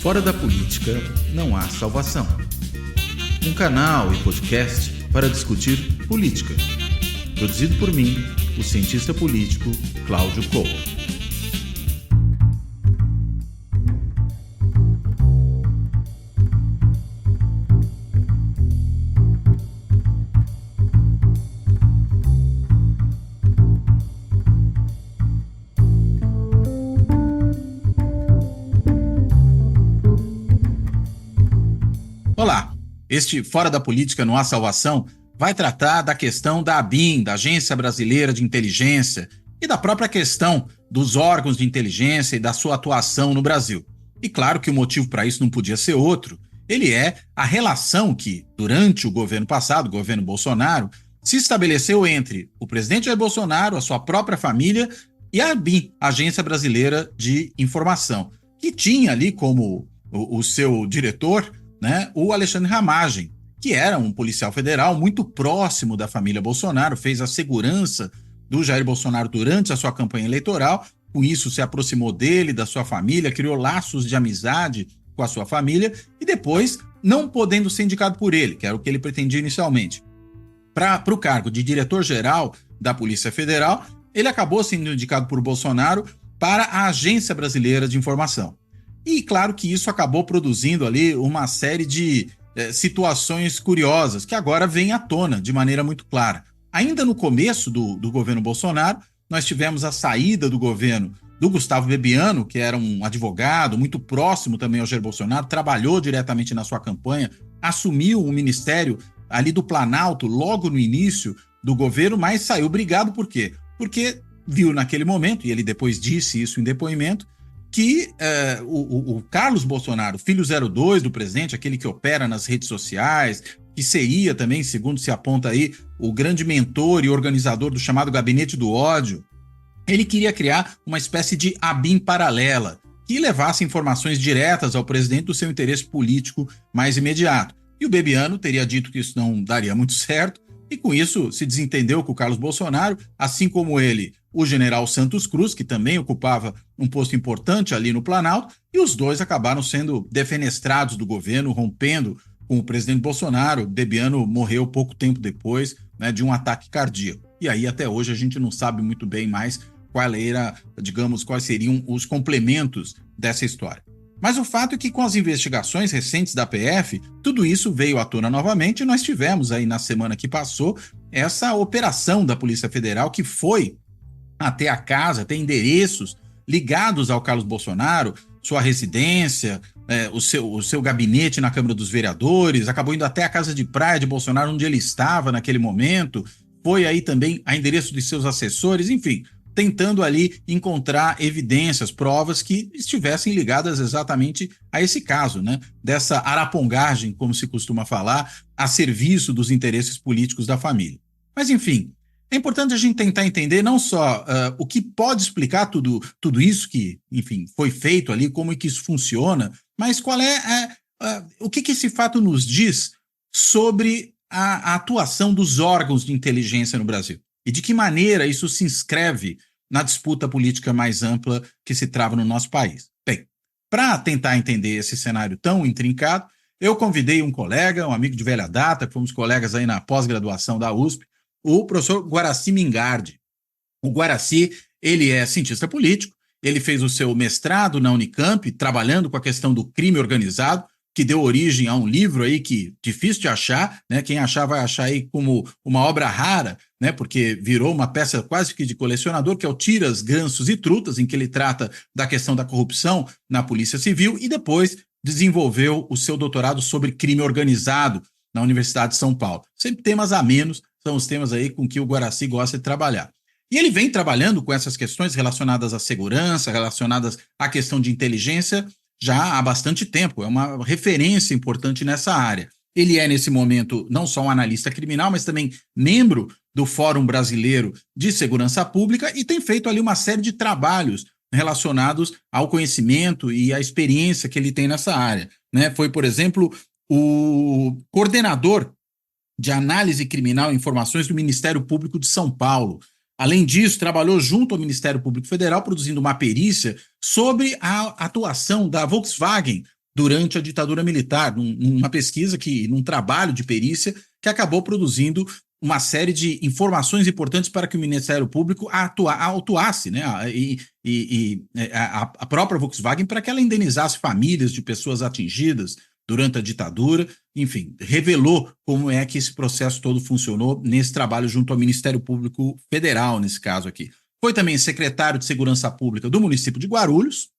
Fora da política não há salvação. Um canal e podcast para discutir política. Produzido por mim, o cientista político Cláudio Couto. Olá, este Fora da Política Não Há Salvação vai tratar da questão da ABIN, da Agência Brasileira de Inteligência, e da própria questão dos órgãos de inteligência e da sua atuação no Brasil. E claro que o motivo para isso não podia ser outro, ele é a relação que, durante o governo passado, o governo Bolsonaro, se estabeleceu entre o presidente Jair Bolsonaro, a sua própria família e a ABIN, Agência Brasileira de Informação, que tinha ali como o seu diretor, né, o Alexandre Ramagem, que era um policial federal muito próximo da família Bolsonaro, fez a segurança do Jair Bolsonaro durante a sua campanha eleitoral, com isso se aproximou dele, da sua família, criou laços de amizade com a sua família e depois, não podendo ser indicado por ele, que era o que ele pretendia inicialmente, para o cargo de diretor-geral da Polícia Federal, ele acabou sendo indicado por Bolsonaro para a Agência Brasileira de Informação. E claro que isso acabou produzindo ali uma série de situações curiosas, que agora vêm à tona de maneira muito clara. Ainda no começo do governo Bolsonaro, nós tivemos a saída do governo do Gustavo Bebiano, que era um advogado muito próximo também ao Jair Bolsonaro, trabalhou diretamente na sua campanha, assumiu o ministério ali do Planalto logo no início do governo, mas saiu brigado por quê? Porque viu naquele momento, e ele depois disse isso em depoimento, que o Carlos Bolsonaro, filho 02 do presidente, aquele que opera nas redes sociais, que seria também, segundo se aponta aí, o grande mentor e organizador do chamado Gabinete do Ódio, ele queria criar uma espécie de ABIN paralela, que levasse informações diretas ao presidente do seu interesse político mais imediato. E o Bebiano teria dito que isso não daria muito certo, e com isso se desentendeu com o Carlos Bolsonaro, assim como ele, o general Santos Cruz, que também ocupava um posto importante ali no Planalto, e os dois acabaram sendo defenestrados do governo, rompendo com o presidente Bolsonaro. Bebiano morreu pouco tempo depois, né, de um ataque cardíaco. E aí até hoje a gente não sabe muito bem mais quais seriam os complementos dessa história. Mas o fato é que com as investigações recentes da PF, tudo isso veio à tona novamente e nós tivemos aí na semana que passou essa operação da Polícia Federal que foi até a casa, até endereços ligados ao Carlos Bolsonaro, sua residência, o seu gabinete na Câmara dos Vereadores, acabou indo até a casa de praia de Bolsonaro, onde ele estava naquele momento, foi aí também a endereço de seus assessores, enfim, tentando ali encontrar evidências, provas que estivessem ligadas exatamente a esse caso, né? Dessa arapongagem, como se costuma falar, a serviço dos interesses políticos da família. Mas, enfim, é importante a gente tentar entender não só o que pode explicar tudo isso que, enfim, foi feito ali, como é que isso funciona, mas qual o que esse fato nos diz sobre a atuação dos órgãos de inteligência no Brasil e de que maneira isso se inscreve na disputa política mais ampla que se trava no nosso país. Bem, para tentar entender esse cenário tão intrincado, eu convidei um colega, um amigo de velha data, que fomos colegas aí na pós-graduação da USP, o professor Guaraci Mingardi. O Guaraci, ele é cientista político, ele fez o seu mestrado na Unicamp, trabalhando com a questão do crime organizado, que deu origem a um livro aí que difícil de achar, né? Quem achar vai achar aí como uma obra rara, né? Porque virou uma peça quase que de colecionador, que é o Tiras, Gansos e Trutas, em que ele trata da questão da corrupção na Polícia Civil e depois desenvolveu o seu doutorado sobre crime organizado na Universidade de São Paulo. Sempre temas a menos, são os temas aí com que o Guaraci gosta de trabalhar. E ele vem trabalhando com essas questões relacionadas à segurança, relacionadas à questão de inteligência, já há bastante tempo, é uma referência importante nessa área. Ele é, nesse momento, não só um analista criminal, mas também membro do Fórum Brasileiro de Segurança Pública e tem feito ali uma série de trabalhos relacionados ao conhecimento e à experiência que ele tem nessa área, né? Foi, por exemplo, o coordenador de análise criminal e informações do Ministério Público de São Paulo. Além disso, trabalhou junto ao Ministério Público Federal, produzindo uma perícia sobre a atuação da Volkswagen durante a ditadura militar, numa pesquisa, num trabalho de perícia que acabou produzindo uma série de informações importantes para que o Ministério Público atuasse, né? A própria Volkswagen, para que ela indenizasse famílias de pessoas atingidas durante a ditadura, enfim, revelou como é que esse processo todo funcionou nesse trabalho junto ao Ministério Público Federal, nesse caso aqui. Foi também secretário de Segurança Pública do município de Guarulhos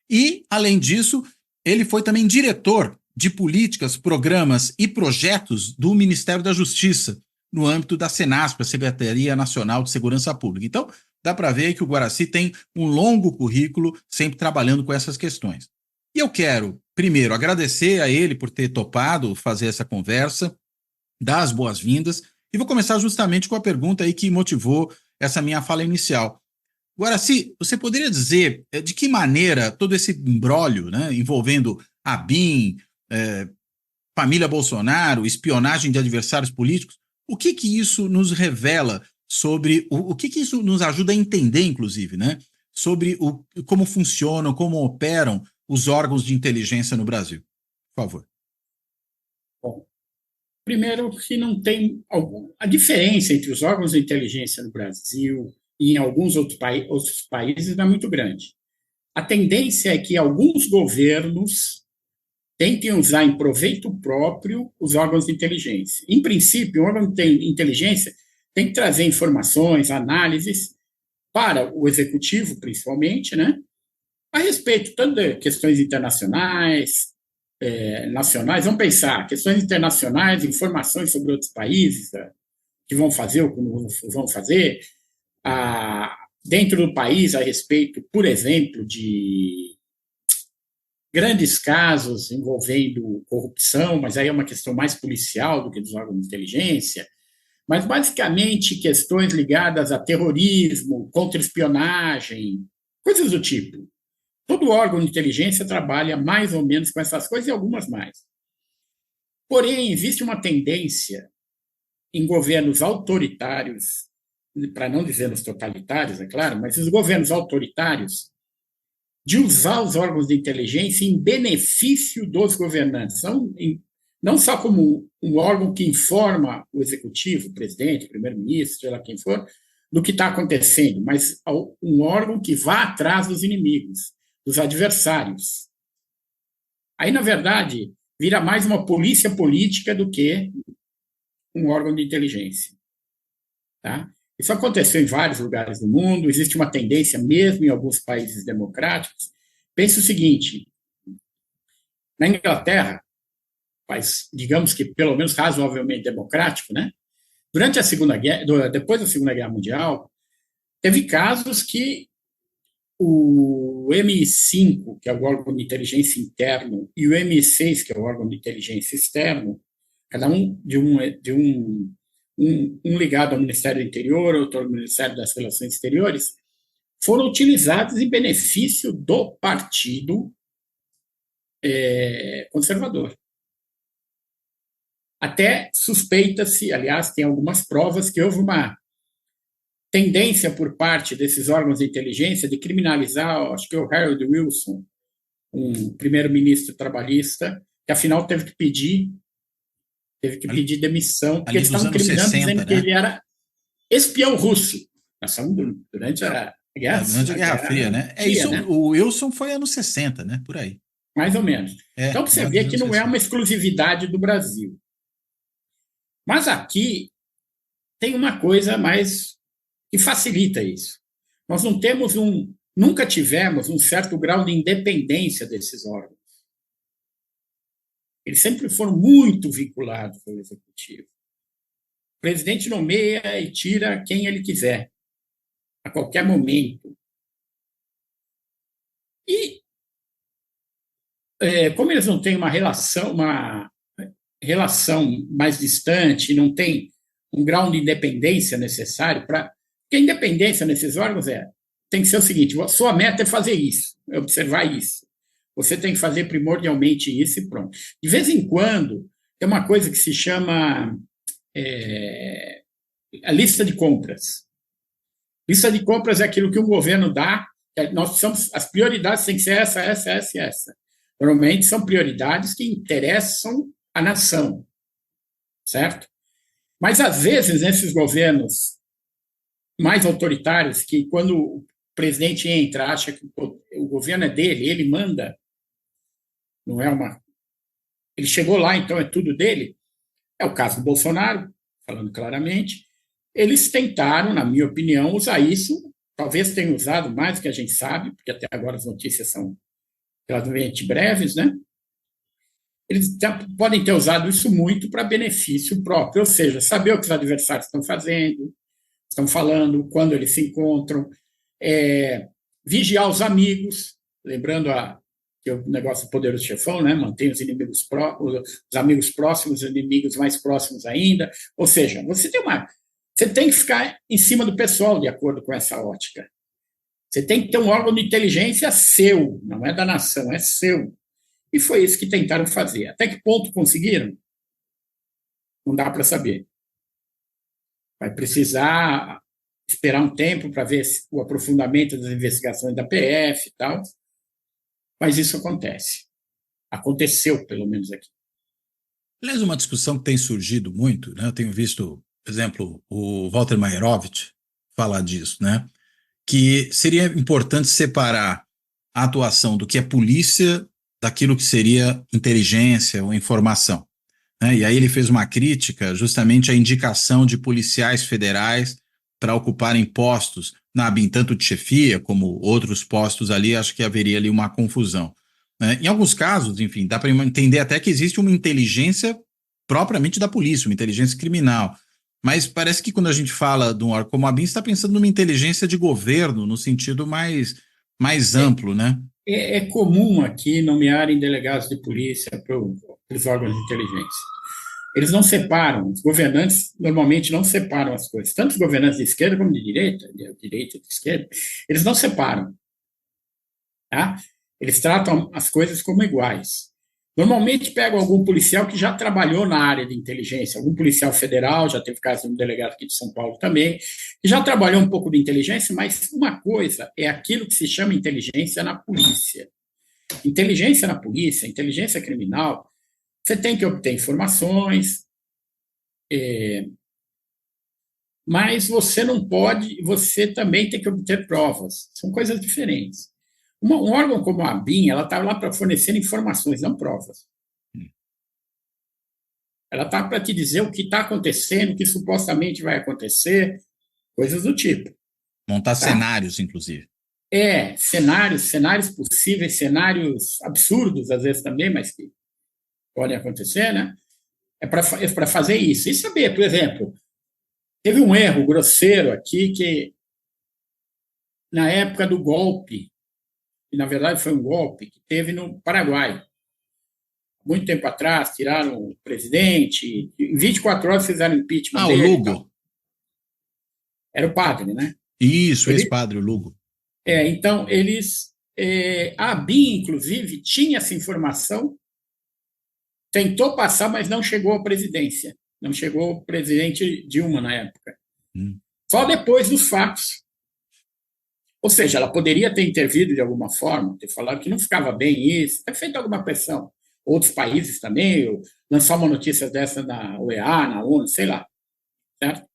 e, além disso, ele foi também diretor de políticas, programas e projetos do Ministério da Justiça, no âmbito da Senasp, a Secretaria Nacional de Segurança Pública. Então, dá para ver que o Guaraci tem um longo currículo sempre trabalhando com essas questões. E eu quero, primeiro, agradecer a ele por ter topado fazer essa conversa, dar as boas-vindas, e vou começar justamente com a pergunta aí que motivou essa minha fala inicial. Guaraci, você poderia dizer de que maneira todo esse imbróglio, né, envolvendo a ABIN, família Bolsonaro, espionagem de adversários políticos, o que isso nos revela sobre o que isso nos ajuda a entender, inclusive, né, sobre como funcionam, como operam os órgãos de inteligência no Brasil? Por favor. Bom, primeiro que não tem a diferença entre os órgãos de inteligência no Brasil e em alguns outros países não é muito grande. A tendência é que alguns governos tentem usar em proveito próprio os órgãos de inteligência. Em princípio, o órgão de inteligência tem que trazer informações, análises para o executivo, principalmente, né, a respeito tanto de questões internacionais, nacionais. Vamos pensar, questões internacionais, informações sobre outros países, que vão fazer ou que não vão fazer, dentro do país a respeito, por exemplo, de grandes casos envolvendo corrupção, mas aí é uma questão mais policial do que dos órgãos de inteligência, mas basicamente questões ligadas a terrorismo, contra-espionagem, coisas do tipo. Todo órgão de inteligência trabalha mais ou menos com essas coisas e algumas mais. Porém, existe uma tendência em governos autoritários, para não dizer nos totalitários, é claro, mas os governos autoritários, de usar os órgãos de inteligência em benefício dos governantes, não só como um órgão que informa o executivo, o presidente, o primeiro-ministro, seja lá quem for, do que está acontecendo, mas um órgão que vá atrás dos inimigos, dos adversários. Aí, na verdade, vira mais uma polícia política do que um órgão de inteligência. Tá? Isso aconteceu em vários lugares do mundo, existe uma tendência mesmo em alguns países democráticos. Pense o seguinte, na Inglaterra, país, digamos que pelo menos razoavelmente democrático, né? Durante a Segunda Guerra, depois da Segunda Guerra Mundial, teve casos que o MI5, que é o órgão de inteligência interno, e o MI6, que é o órgão de inteligência externo, cada um um ligado ao Ministério do Interior, outro ao Ministério das Relações Exteriores, foram utilizados em benefício do Partido Conservador. Até suspeita-se, aliás, tem algumas provas que houve uma tendência por parte desses órgãos de inteligência de criminalizar, acho que o Harold Wilson, um primeiro-ministro trabalhista, que afinal teve que pedir demissão, porque eles estavam criminando, 60, dizendo, né, que ele era espião russo. Nós estamos durante a Guerra Fria, né? Isso, né? O Wilson foi anos 60, né? Por aí. Mais ou menos. Então, você vê que não é uma exclusividade do Brasil. Mas aqui tem uma coisa mais que facilita isso. Nós nunca tivemos um certo grau de independência desses órgãos. Eles sempre foram muito vinculados ao executivo. O presidente nomeia e tira quem ele quiser, a qualquer momento. E, como eles não têm uma relação mais distante, não tem um grau de independência necessário para... Porque a independência nesses órgãos tem que ser o seguinte, sua meta é fazer isso, é observar isso. Você tem que fazer primordialmente isso e pronto. De vez em quando, tem uma coisa que se chama a lista de compras. Lista de compras é aquilo que o governo dá, nós precisamos, as prioridades têm que ser essa. Normalmente são prioridades que interessam a nação, certo? Mas, às vezes, nesses governos mais autoritários, que quando o presidente entra, acha que o governo é dele, ele manda, não é uma. Ele chegou lá, então é tudo dele. É o caso do Bolsonaro, falando claramente. Eles tentaram, na minha opinião, usar isso. Talvez tenham usado mais do que a gente sabe, porque até agora as notícias são relativamente breves, né? Eles podem ter usado isso muito para benefício próprio, ou seja, saber o que os adversários estão fazendo, estão falando, quando eles se encontram, vigiar os amigos, lembrando que o negócio do poderoso chefão, né? Mantém os inimigos os amigos próximos, os inimigos mais próximos ainda. Ou seja, você tem que ficar em cima do pessoal, de acordo com essa ótica. Você tem que ter um órgão de inteligência seu, não é da nação, é seu. E foi isso que tentaram fazer. Até que ponto conseguiram? Não dá para saber. Vai precisar esperar um tempo para ver o aprofundamento das investigações da PF e tal. Mas isso acontece. Aconteceu, pelo menos aqui. Aliás, uma discussão que tem surgido muito, né? Eu tenho visto, por exemplo, o Walter Maierovitch falar disso, né? Que seria importante separar a atuação do que é polícia daquilo que seria inteligência ou informação, né? E aí ele fez uma crítica justamente à indicação de policiais federais para ocuparem postos na ABIN, tanto de chefia como outros postos ali. Acho que haveria ali uma confusão, né? Em alguns casos, enfim, dá para entender até que existe uma inteligência propriamente da polícia, uma inteligência criminal. Mas parece que quando a gente fala de um órgão como a ABIN, está pensando numa inteligência de governo, no sentido mais amplo, né? É comum aqui nomearem delegados de polícia para os órgãos de inteligência. Eles não separam, os governantes normalmente não separam as coisas. Tanto os governantes de esquerda como de direita e de esquerda, eles não separam. Tá? Eles tratam as coisas como iguais. Normalmente pegam algum policial que já trabalhou na área de inteligência, algum policial federal, já teve caso de um delegado aqui de São Paulo também, que já trabalhou um pouco de inteligência, mas uma coisa é aquilo que se chama inteligência na polícia. Inteligência na polícia, inteligência criminal, você tem que obter informações, mas você não pode, você também tem que obter provas. São coisas diferentes. Um órgão como a ABIN, ela está lá para fornecer informações, não provas. Ela está para te dizer o que está acontecendo, o que supostamente vai acontecer, coisas do tipo. Montar cenários, inclusive. Cenários possíveis, cenários absurdos, às vezes também, mas que podem acontecer, né? É para fazer isso. E saber, por exemplo, teve um erro grosseiro aqui que, na época do golpe, e na verdade foi um golpe que teve no Paraguai. Muito tempo atrás, tiraram o presidente, em 24 horas fizeram impeachment dele. O Lugo. Então. Era o padre, né? Isso, ex-padre, o Lugo. Então, a ABIN, inclusive, tinha essa informação, tentou passar, mas não chegou à presidência. Não chegou o presidente Dilma na época. Só depois dos fatos. Ou seja, ela poderia ter intervido de alguma forma, ter falado que não ficava bem isso, ter feito alguma pressão. Outros países também, lançar uma notícia dessa na OEA, na ONU, sei lá. Certo?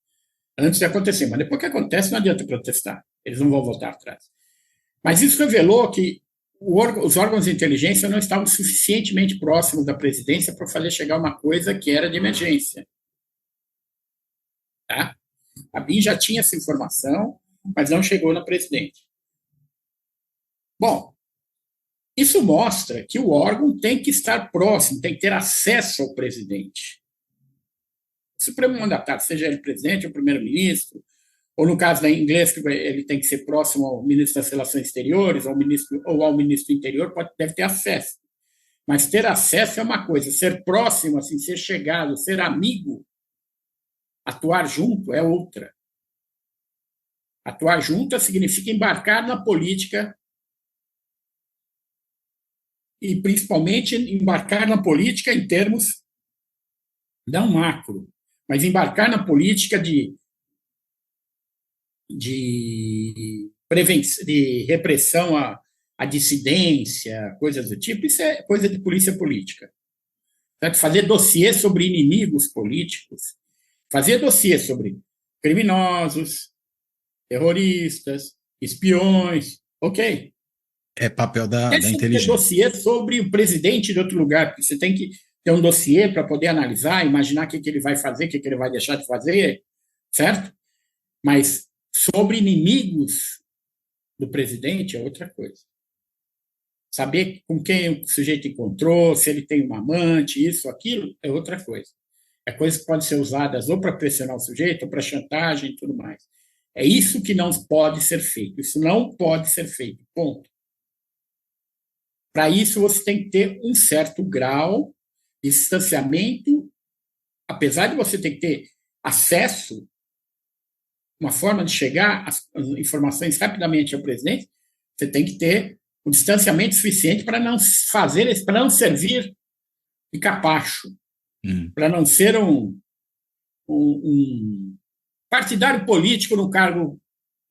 Antes de acontecer. Mas depois que acontece, não adianta protestar. Eles não vão voltar atrás. Mas isso revelou que os órgãos de inteligência não estavam suficientemente próximos da presidência para fazer chegar uma coisa que era de emergência. Tá? A BIM já tinha essa informação, mas não chegou na presidente. Bom, isso mostra que o órgão tem que estar próximo, tem que ter acesso ao presidente. O Supremo Mandatário, seja ele presidente ou primeiro-ministro, ou no caso da inglês, que ele tem que ser próximo ao ministro das Relações Exteriores, ou ao ministro do Interior, deve ter acesso. Mas ter acesso é uma coisa, ser próximo, assim, ser chegado, ser amigo, atuar junto é outra. Atuar junto significa embarcar na política e, principalmente, embarcar na política em termos não macro, mas embarcar na política de repressão a dissidência, coisas do tipo, isso é coisa de polícia política. Certo? Fazer dossiê sobre inimigos políticos, fazer dossiê sobre criminosos, terroristas, espiões, ok. É papel da Deixa de ter inteligência. dossiê sobre o presidente de outro lugar, porque você tem que ter um dossiê para poder analisar, imaginar o que ele vai fazer, o que ele vai deixar de fazer, certo? Mas sobre inimigos do presidente é outra coisa. Saber com quem o sujeito encontrou, se ele tem uma amante, isso, aquilo, é outra coisa. É coisa que pode ser usadas ou para pressionar o sujeito, ou para chantagem e tudo mais. É isso que não pode ser feito. Isso não pode ser feito. Ponto. Para isso, você tem que ter um certo grau de distanciamento, apesar de você ter que ter acesso, uma forma de chegar às informações rapidamente ao presidente, você tem que ter um distanciamento suficiente para não fazer, para não servir de capacho, para não ser um partidário político num cargo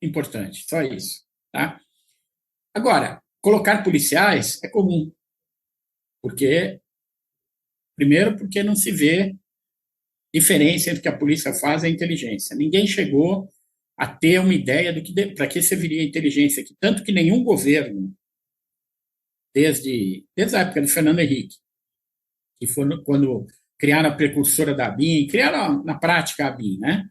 importante. Só isso. Tá? Agora, colocar policiais é comum, primeiro, porque não se vê diferença entre o que a polícia faz e a inteligência. Ninguém chegou a ter uma ideia do que para que serviria a inteligência aqui, tanto que nenhum governo, desde a época de Fernando Henrique, que foi quando criaram a precursora da ABIN, criaram na prática a ABIN, né?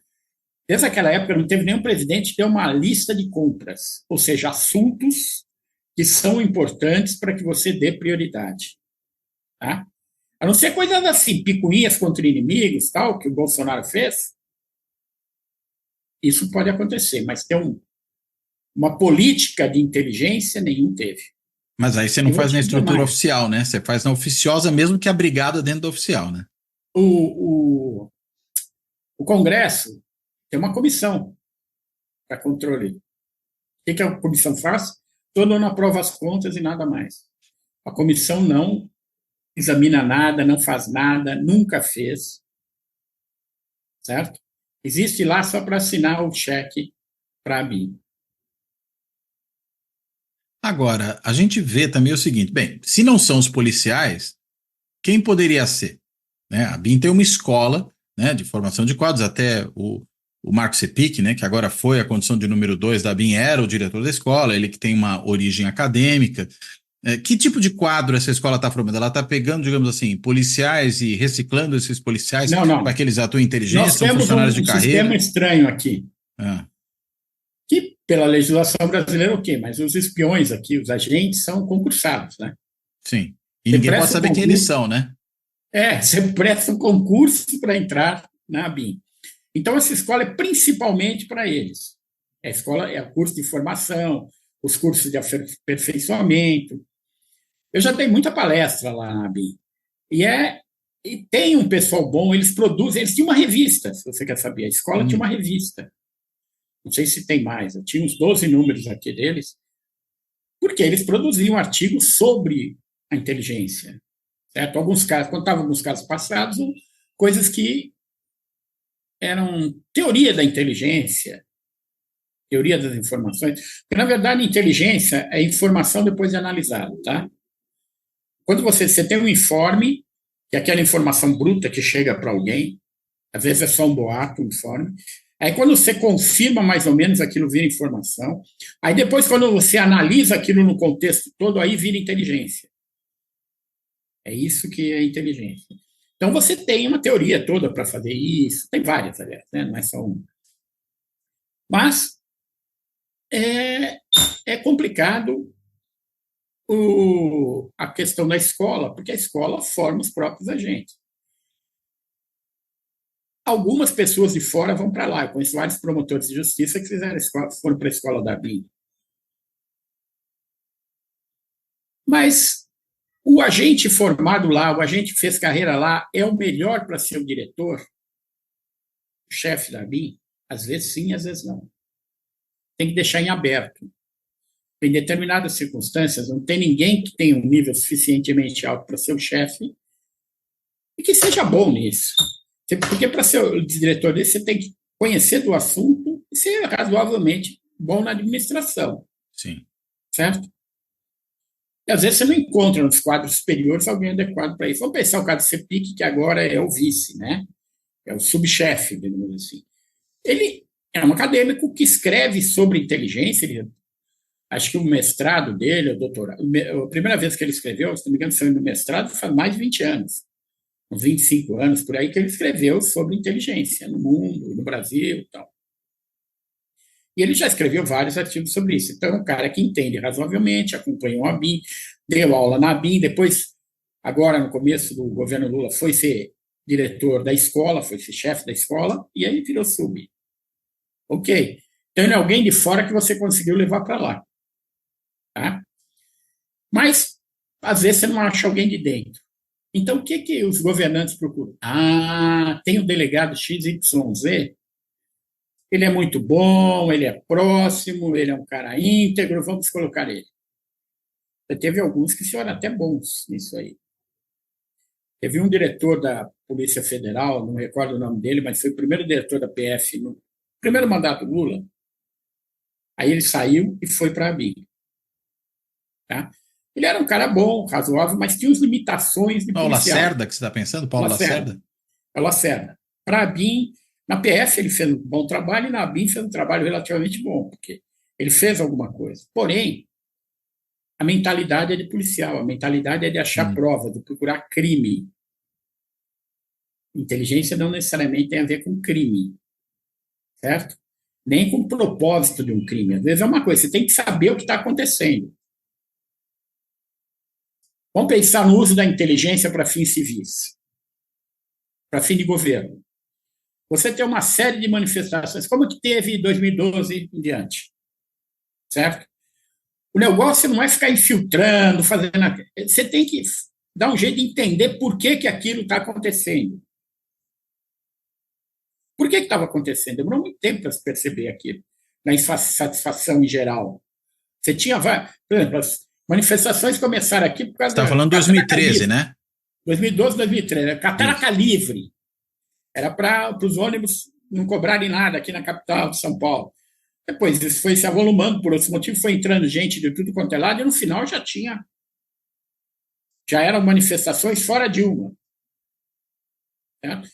Desde aquela época não teve nenhum presidente que deu uma lista de compras, ou seja, assuntos que são importantes para que você dê prioridade. Tá? A não ser coisas assim, picuinhas contra inimigos, tal, que o Bolsonaro fez, isso pode acontecer, mas ter uma política de inteligência, nenhum teve. Mas aí você não faz na estrutura oficial, né? Você faz na oficiosa, mesmo que abrigada dentro da oficial, né? O Congresso tem uma comissão para controle. O que a comissão faz? Todo ano aprova as contas e nada mais. A comissão não examina nada, não faz nada, nunca fez. Certo? Existe lá só para assinar o cheque para a BIM. Agora, a gente vê também o seguinte, bem, se não são os policiais, quem poderia ser? Né? A BIM tem uma escola, né, de formação de quadros, até o Marco Sepic, né, que agora foi a condição de número 2 da BIM, era o diretor da escola, ele que tem uma origem acadêmica. Que tipo de quadro essa escola está formando? Ela está pegando, digamos assim, policiais e reciclando esses policiais para que eles atuem em inteligência, nós temos funcionários de carreira? Sistema estranho aqui. Que, pela legislação brasileira, ok, mas os espiões aqui, os agentes, são concursados, né? Sim. E ninguém pode saber quem eles são, né? Você presta um concurso para entrar na BIM. Então, essa escola é principalmente para eles. A escola é o curso de formação, os cursos de aperfeiçoamento. Eu já dei muita palestra lá na BIM. E tem um pessoal bom, eles produzem, eles tinham uma revista, se você quer saber. A escola tinha uma revista. Não sei se tem mais, eu tinha uns 12 números aqui deles, porque eles produziam artigos sobre a inteligência. Certo? Alguns casos, contavam alguns casos passados, coisas que eram teoria da inteligência, teoria das informações, porque, na verdade, inteligência é informação depois de analisada, tá? Quando você tem um informe, que é aquela informação bruta que chega para alguém, às vezes é só um boato, um informe, aí quando você confirma mais ou menos aquilo vira informação, aí depois quando você analisa aquilo no contexto todo, aí vira inteligência. É isso que é inteligência. Então você tem uma teoria toda para fazer isso, tem várias, aliás, né? Não é só uma. Mas é complicado a questão da escola, porque a escola forma os próprios agentes. Algumas pessoas de fora vão para lá. Eu conheço vários promotores de justiça que foram para a escola da BIM. Mas o agente formado lá, o agente que fez carreira lá, é o melhor para ser o diretor, o chefe da BIM? Às vezes sim, às vezes não. Tem que deixar em aberto. Em determinadas circunstâncias, não tem ninguém que tenha um nível suficientemente alto para ser o chefe e que seja bom nisso. Porque para ser o diretor desse, você tem que conhecer do assunto e ser razoavelmente bom na administração. Sim. Certo? E às vezes você não encontra nos quadros superiores alguém adequado para isso. Vamos pensar o caso do CEPIC, que agora é o vice, né? É o subchefe, digamos assim. Ele é um acadêmico que escreve sobre inteligência, ele, acho que o mestrado dele, o doutorado, a primeira vez que ele escreveu, se não me engano, saiu do mestrado, faz mais de 20 anos, uns 25 anos por aí, que ele escreveu sobre inteligência no mundo, no Brasil e tal. E ele já escreveu vários artigos sobre isso. Então, é um cara que entende razoavelmente, acompanhou a ABIN, deu aula na ABIN, depois, agora no começo do governo Lula, foi ser diretor da escola, foi ser chefe da escola, e aí virou sub. Ok. Então, ele é alguém de fora que você conseguiu levar para lá. Tá? Mas, às vezes, você não acha alguém de dentro. Então, o que os governantes procuram? Ah, tem o delegado XYZ, ele é muito bom, ele é próximo, ele é um cara íntegro, vamos colocar ele. Teve alguns que foram até bons nisso aí. Teve um diretor da Polícia Federal, não recordo o nome dele, mas foi o primeiro diretor da PF no primeiro mandato do Lula. Aí ele saiu e foi para a ABIN. Tá? Ele era um cara bom, razoável, mas tinha as limitações de Paulo policial. Lacerda, que você está pensando? Paulo Lacerda? Paulo Lacerda. Para a ABIN, na PF ele fez um bom trabalho e na ABIN fez um trabalho relativamente bom, porque ele fez alguma coisa. Porém, a mentalidade é de policial, a mentalidade é de achar prova, de procurar crime. Inteligência não necessariamente tem a ver com crime, certo? Nem com o propósito de um crime. Às vezes é uma coisa, você tem que saber o que está acontecendo. Vamos pensar no uso da inteligência para fins civis, para fim de governo. Você tem uma série de manifestações, como que teve em 2012 em diante, certo? O negócio não é ficar infiltrando, fazendo... Você tem que dar um jeito de entender por que aquilo está acontecendo. Por que estava acontecendo? Demorou muito tempo para se perceber aquilo, na insatisfação em geral. Você tinha, por exemplo, as manifestações começaram aqui por causa da... Você está falando de 2013, né? 2012, 2013. Catraca livre. Era para os ônibus não cobrarem nada aqui na capital de São Paulo. Depois isso foi se avolumando, por outros motivos, foi entrando gente de tudo quanto é lado, e no final já eram manifestações fora de uma. Certo?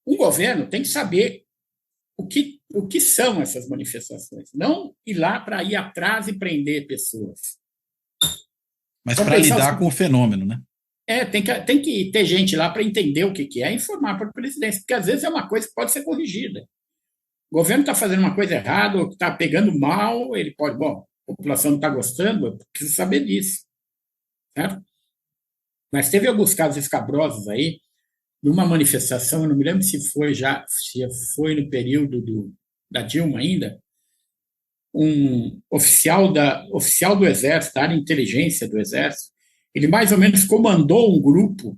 Um governo tem que saber o que são essas manifestações, não ir lá para ir atrás e prender pessoas. Mas para lidar com o fenômeno, né? Tem que ter gente lá para entender o que é e informar para a presidência, porque às vezes é uma coisa que pode ser corrigida. O governo está fazendo uma coisa errada, ou está pegando mal, ele pode, bom, a população não está gostando, eu preciso saber disso. Certo? Mas teve alguns casos escabrosos aí, numa manifestação, eu não me lembro se foi no período da Dilma ainda, um oficial do Exército, da área de inteligência do Exército, ele mais ou menos comandou um grupo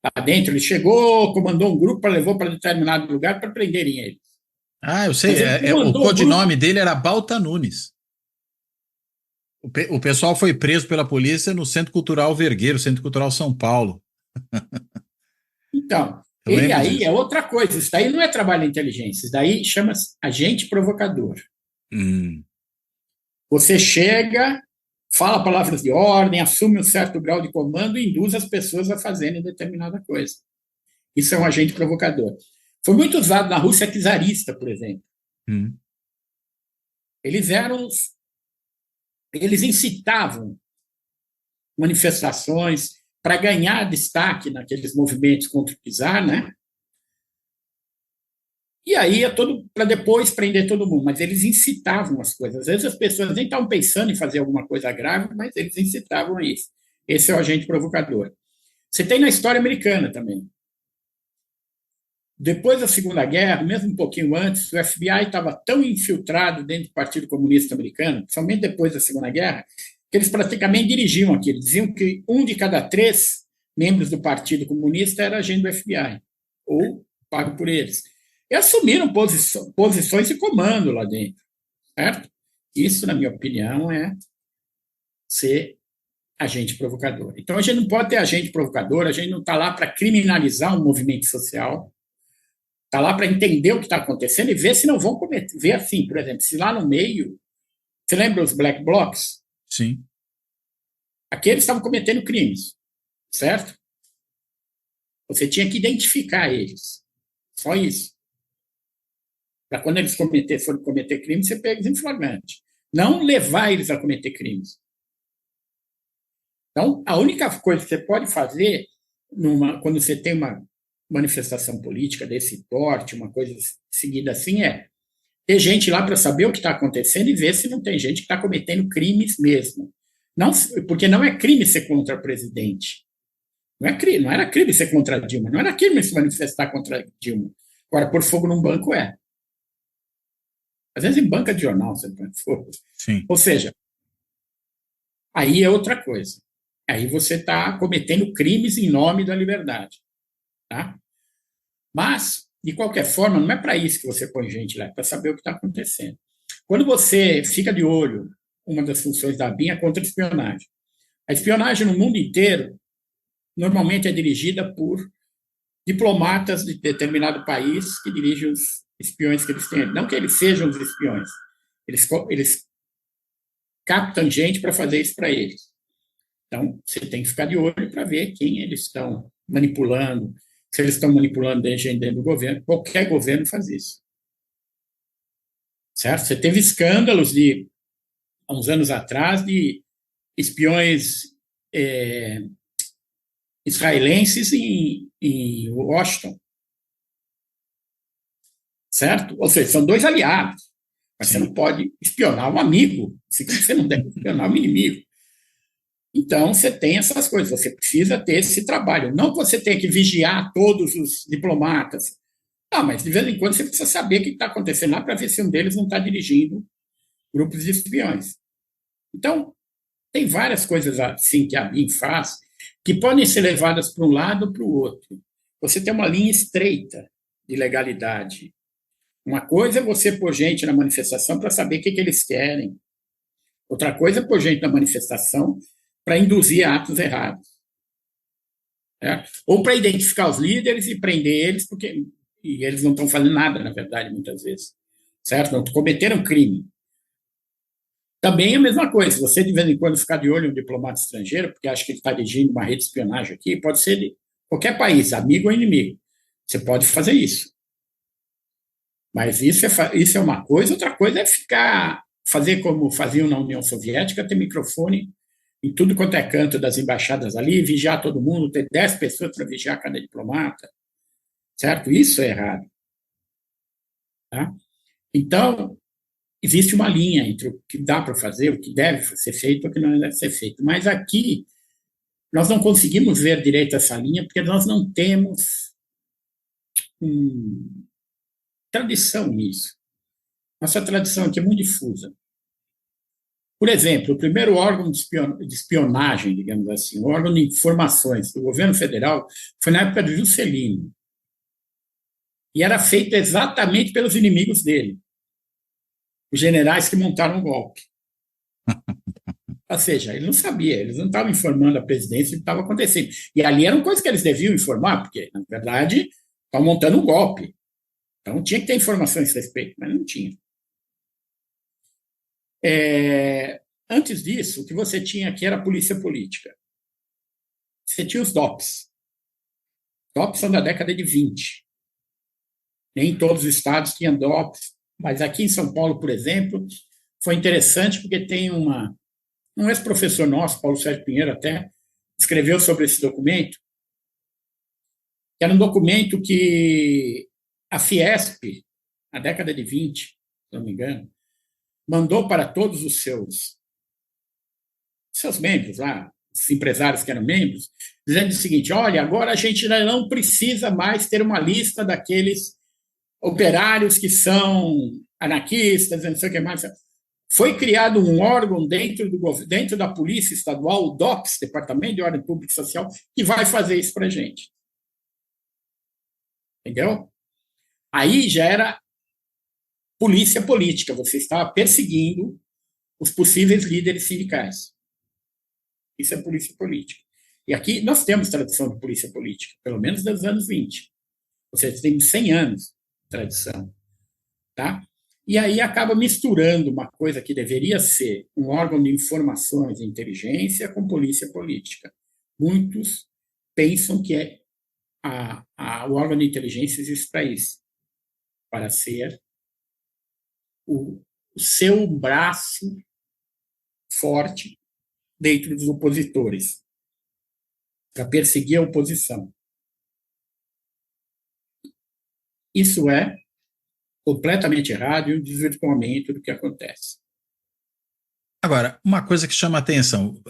lá dentro, ele chegou, comandou um grupo, levou para determinado lugar para prenderem ele. Ah, eu sei, o codinome dele era Balta Nunes. O pessoal foi preso pela polícia no Centro Cultural Vergueiro, Centro Cultural São Paulo. Então, ele aí é outra coisa, isso daí não é trabalho de inteligência, isso daí chama-se agente provocador. Você chega, fala palavras de ordem, assume um certo grau de comando e induz as pessoas a fazerem determinada coisa. Isso é um agente provocador. Foi muito usado na Rússia czarista, por exemplo. Eles incitavam manifestações para ganhar destaque naqueles movimentos contra o czar, né? E aí para depois prender todo mundo, mas eles incitavam as coisas. Às vezes as pessoas nem estavam pensando em fazer alguma coisa grave, mas eles incitavam a isso. Esse é o agente provocador. Você tem na história americana também. Depois da Segunda Guerra, mesmo um pouquinho antes, o FBI estava tão infiltrado dentro do Partido Comunista Americano, somente depois da Segunda Guerra, que eles praticamente dirigiam aquilo. Diziam que 1 de cada 3 membros do Partido Comunista era agente do FBI, ou pago por eles. E assumiram posições de comando lá dentro, certo? Isso, na minha opinião, é ser agente provocador. Então, a gente não pode ter agente provocador, a gente não está lá para criminalizar um movimento social, está lá para entender o que está acontecendo e ver se não vão cometer. Ver assim, por exemplo, se lá no meio... Você lembra os Black Blocs? Sim. Aqueles estavam cometendo crimes, certo? Você tinha que identificar eles. Só isso. Para quando eles forem cometer crimes, você pega eles em flagrante. Não levar eles a cometer crimes. Então, a única coisa que você pode fazer quando você tem uma manifestação política desse porte, uma coisa seguida assim, é ter gente lá para saber o que está acontecendo e ver se não tem gente que está cometendo crimes mesmo. Não, porque não é crime ser contra o presidente. Não era crime ser contra a Dilma. Não era crime se manifestar contra a Dilma. Agora, pôr fogo num banco é. Às vezes em banca de jornal você põe fogo. Sim. Ou seja, aí é outra coisa. Aí você está cometendo crimes em nome da liberdade. Tá? Mas, de qualquer forma, não é para isso que você põe gente lá, é para saber o que está acontecendo. Quando você fica de olho, uma das funções da BIM é contra-espionagem. A espionagem no mundo inteiro normalmente é dirigida por diplomatas de determinado país que dirigem os espiões que eles têm. Não que eles sejam os espiões. Eles captam gente para fazer isso para eles. Então, você tem que ficar de olho para ver quem eles estão manipulando, se eles estão manipulando dentro do governo. Qualquer governo faz isso. Certo? Você teve escândalos há uns anos atrás, de espiões israelenses em Washington. Certo? Ou seja, são dois aliados. Mas você não pode espionar um amigo. Você não deve espionar um inimigo. Então, você tem essas coisas. Você precisa ter esse trabalho. Não que você tenha que vigiar todos os diplomatas. Não, mas de vez em quando você precisa saber o que está acontecendo lá para ver se um deles não está dirigindo grupos de espiões. Então, tem várias coisas assim que a BIM faz que podem ser levadas para um lado ou para o outro. Você tem uma linha estreita de legalidade. Uma coisa é você pôr gente na manifestação para saber o que eles querem. Outra coisa é pôr gente na manifestação para induzir atos errados. Ou para identificar os líderes e prender eles, porque eles não estão fazendo nada, na verdade, muitas vezes. Certo? Não cometeram crime. Também é a mesma coisa. Você, de vez em quando, ficar de olho em um diplomata estrangeiro, porque acha que ele está dirigindo uma rede de espionagem aqui, pode ser de qualquer país, amigo ou inimigo. Você pode fazer isso. Mas isso é uma coisa. Outra coisa é fazer como faziam na União Soviética, ter microfone em tudo quanto é canto das embaixadas ali, vigiar todo mundo, ter 10 pessoas para vigiar cada diplomata. Certo? Isso é errado. Tá? Então, existe uma linha entre o que dá para fazer, o que deve ser feito e o que não deve ser feito. Mas aqui, nós não conseguimos ver direito essa linha porque nós não temos tradição nisso. Nossa tradição aqui é muito difusa. Por exemplo, o primeiro órgão de espionagem, digamos assim, o órgão de informações do governo federal, foi na época do Juscelino. E era feito exatamente pelos inimigos dele, os generais que montaram o golpe. Ou seja, ele não sabia, eles não estavam informando a presidência do que estava acontecendo. E ali eram coisas que eles deviam informar, porque, na verdade, estavam montando um golpe. Então, tinha que ter informações a respeito, mas não tinha. Antes disso, o que você tinha aqui era a polícia política. Você tinha os DOPS. DOPS são da década de 20. Nem todos os estados tinham DOPS, mas aqui em São Paulo, por exemplo, foi interessante porque tem um ex-professor nosso, Paulo Sérgio Pinheiro, até escreveu sobre esse documento, que era um documento que a Fiesp, na década de 20, se não me engano, mandou para todos os seus membros lá, os empresários que eram membros, dizendo o seguinte: olha, agora a gente não precisa mais ter uma lista daqueles operários que são anarquistas, não sei o que mais. Foi criado um órgão dentro da Polícia Estadual, o DOPS, Departamento de Ordem Pública e Social, que vai fazer isso para a gente. Entendeu? Aí já era polícia política, você estava perseguindo os possíveis líderes sindicais. Isso é polícia política. E aqui nós temos tradição de polícia política, pelo menos dos anos 20. Ou seja, temos 100 anos de tradição. Tá? E aí acaba misturando uma coisa que deveria ser um órgão de informações e inteligência com polícia política. Muitos pensam que o órgão de inteligência existe para isso, para ser o seu braço forte dentro dos opositores, para perseguir a oposição. Isso é completamente errado e um desvirtuamento do que acontece. Agora, uma coisa que chama a atenção,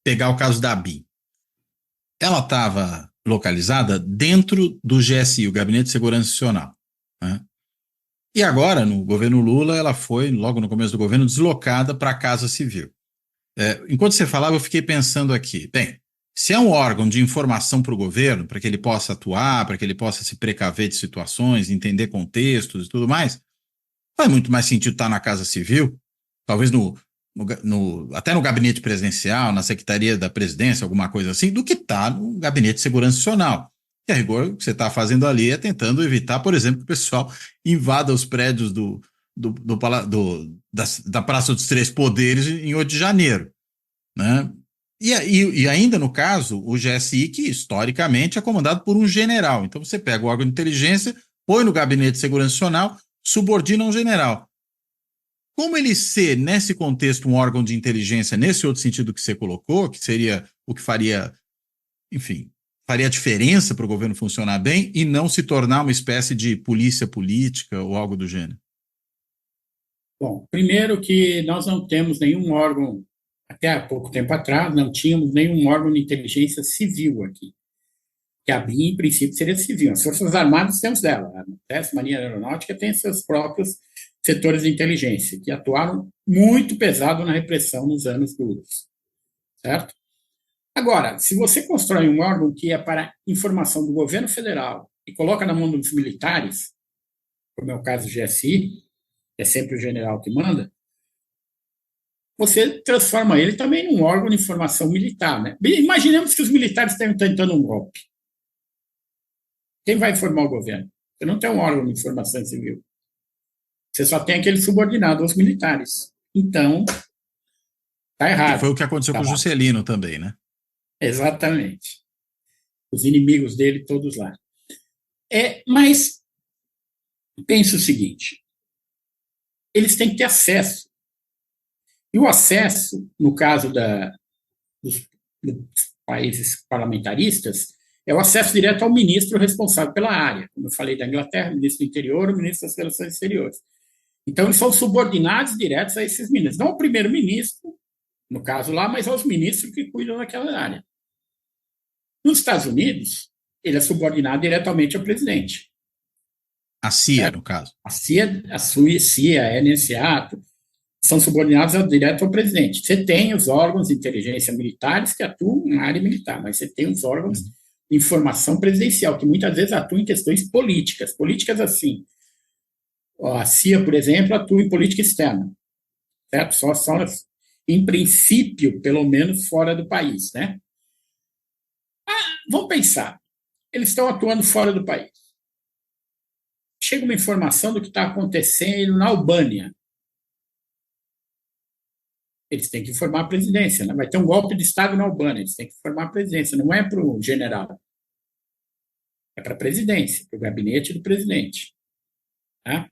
pegar o caso da ABIN. Ela estava localizada dentro do GSI, o Gabinete de Segurança Nacional, né? E agora, no governo Lula, ela foi, logo no começo do governo, deslocada para a Casa Civil. Enquanto você falava, eu fiquei pensando aqui, bem, se é um órgão de informação para o governo, para que ele possa atuar, para que ele possa se precaver de situações, entender contextos e tudo mais, faz muito mais sentido estar na Casa Civil, talvez até no gabinete presidencial, na Secretaria da Presidência, alguma coisa assim, do que estar no Gabinete de Segurança Nacional. E a rigor, o que você está fazendo ali é tentando evitar, por exemplo, que o pessoal invada os prédios da Praça dos Três Poderes em 8 de janeiro, né? E ainda no caso, o GSI, que historicamente é comandado por um general. Então você pega o órgão de inteligência, põe no Gabinete de Segurança Nacional, subordina um general. Como ele ser, nesse contexto, um órgão de inteligência, nesse outro sentido que você colocou, que seria o que faria, enfim, faria diferença para o governo funcionar bem e não se tornar uma espécie de polícia política ou algo do gênero? Bom, primeiro que nós não temos nenhum órgão, até há pouco tempo atrás, não tínhamos nenhum órgão de inteligência civil aqui. Que a BIM, em princípio, seria civil. As Forças Armadas temos dela. A 10ª Marinha Aeronáutica tem seus próprios setores de inteligência, que atuaram muito pesado na repressão nos anos duros. Certo? Agora, se você constrói um órgão que é para informação do governo federal e coloca na mão dos militares, como é o caso do GSI, que é sempre o general que manda, você transforma ele também num órgão de informação militar. Né? Imaginemos que os militares estão tentando um golpe. Quem vai informar o governo? Você não tem um órgão de informação civil. Você só tem aquele subordinado aos militares. Então, está errado. E foi o que aconteceu com o Juscelino também, né? Exatamente. Os inimigos dele todos lá. Mas pense o seguinte, eles têm que ter acesso. E o acesso, no caso dos países parlamentaristas, é o acesso direto ao ministro responsável pela área. Como eu falei da Inglaterra, o ministro do Interior, o ministro das Relações Exteriores. Então, eles são subordinados diretos a esses ministros. Não ao primeiro-ministro, no caso lá, mas aos ministros que cuidam daquela área. Nos Estados Unidos, ele é subordinado diretamente ao presidente. A CIA, no caso. A CIA, a NSA, são subordinados direto ao presidente. Você tem os órgãos de inteligência militares que atuam na área militar, mas você tem os órgãos de informação presidencial, que muitas vezes atuam em questões políticas. Políticas assim. A CIA, por exemplo, atua em política externa. Certo? Só em princípio, pelo menos, fora do país, né? Vamos pensar. Eles estão atuando fora do país. Chega uma informação do que está acontecendo na Albânia. Eles têm que informar a presidência. Né? Vai ter um golpe de Estado na Albânia. Eles têm que informar a presidência. Não é para o general. É para a presidência, para o gabinete do presidente. Tá?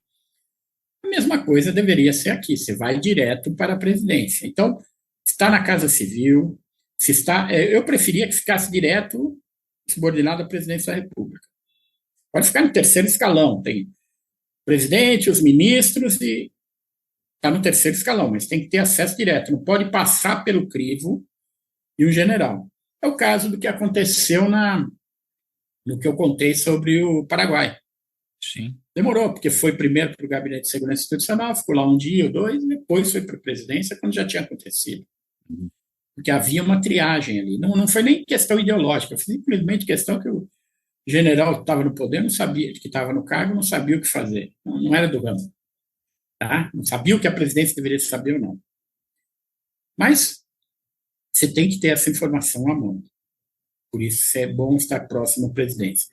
A mesma coisa deveria ser aqui. Você vai direto para a presidência. Então, está na Casa Civil, eu preferia que ficasse direto subordinado à presidência da República. Pode ficar no terceiro escalão. Tem o presidente, os ministros e está no terceiro escalão, mas tem que ter acesso direto. Não pode passar pelo crivo e o general. É o caso do que aconteceu no que eu contei sobre o Paraguai. Sim. Demorou, porque foi primeiro para o Gabinete de Segurança Institucional, ficou lá um dia ou dois, e depois foi para a presidência, quando já tinha acontecido. Porque havia uma triagem ali. Não foi nem questão ideológica, foi simplesmente questão que o general que estava no poder não sabia, que estava no cargo, não sabia o que fazer. Não era do ramo. Tá? Não sabia o que a presidência deveria saber ou não. Mas você tem que ter essa informação à mão. Por isso é bom estar próximo à presidência.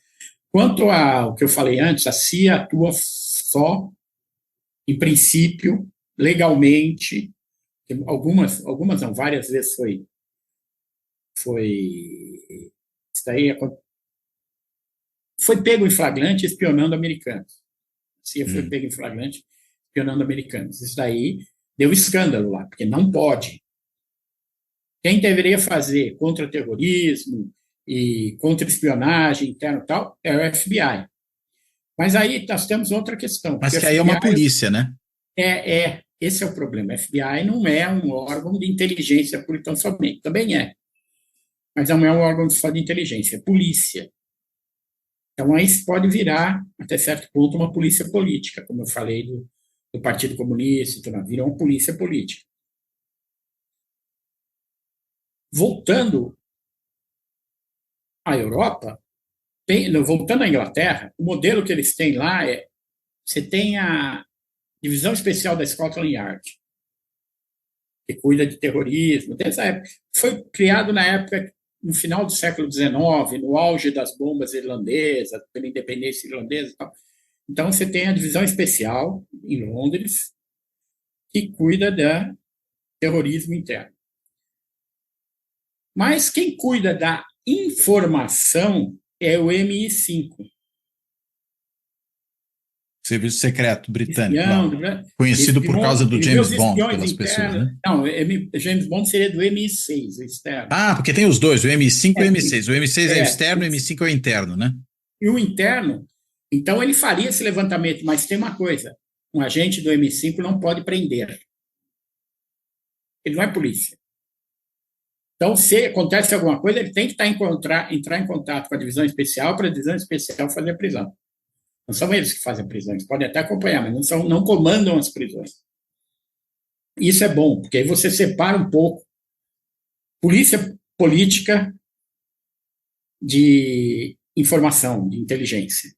Quanto ao que eu falei antes, a CIA atua só em princípio, legalmente, algumas não, várias vezes foi isso daí foi pego em flagrante espionando americanos. A CIA foi pego em flagrante espionando americanos. Isso daí deu escândalo lá, porque não pode. Quem deveria fazer contra-terrorismo e contra-espionagem interna e tal é o FBI. Mas aí nós temos outra questão. Mas que aí é uma polícia, né? Esse é o problema. O FBI não é um órgão de inteligência por tão somente. Também é. Mas não é um órgão só de inteligência, é polícia. Então, aí pode virar, até certo ponto, uma polícia política, como eu falei do Partido Comunista, virou uma polícia política. Voltando à Europa, voltando à Inglaterra, o modelo que eles têm lá você tem a Divisão Especial da Scotland Yard, que cuida de terrorismo, dessa época. Foi criado na época, no final do século XIX, no auge das bombas irlandesas, pela independência irlandesa e tal. Então, você tem a Divisão Especial, em Londres, que cuida do terrorismo interno. Mas quem cuida da informação é o MI5. Serviço Secreto Britânico, conhecido por causa do James Bond pelas pessoas, né? Não, James Bond seria do MI6, o externo. Ah, porque tem os dois, o M5 e o M6. O M6 é o externo, o M5 é o interno, né? E o interno, então ele faria esse levantamento, mas tem uma coisa, um agente do M5 não pode prender. Ele não é polícia. Então, se acontece alguma coisa, ele tem que entrar em contato com a divisão especial para a divisão especial fazer a prisão. Não são eles que fazem a prisão, eles podem até acompanhar, mas não comandam as prisões. Isso é bom, porque aí você separa um pouco polícia política de informação, de inteligência.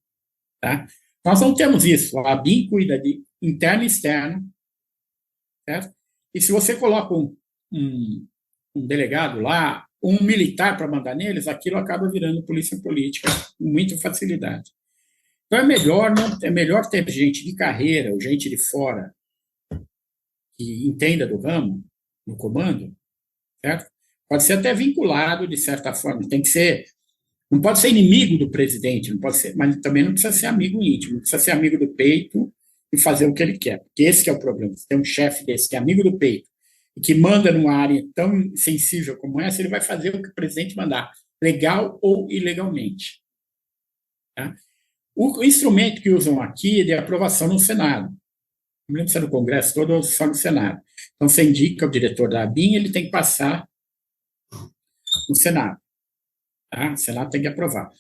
Tá? Nós não temos isso. A ABIN cuida de interno e externo. Certo? E se você coloca um delegado lá, um militar para mandar neles, aquilo acaba virando polícia política com muita facilidade. Então é melhor ter gente de carreira ou gente de fora que entenda do ramo, no comando, certo? Pode ser até vinculado de certa forma, não pode ser inimigo do presidente, não pode ser, mas também não precisa ser amigo íntimo, não precisa ser amigo do peito e fazer o que ele quer, porque esse que é o problema. Se tem um chefe desse que é amigo do peito e que manda numa área tão sensível como essa, ele vai fazer o que o presidente mandar, legal ou ilegalmente. Tá? O instrumento que usam aqui é de aprovação no Senado. Não lembro se é no Congresso todo ou só no Senado. Então, você indica o diretor da ABIN, ele tem que passar no Senado. Tá? O Senado tem que aprovar.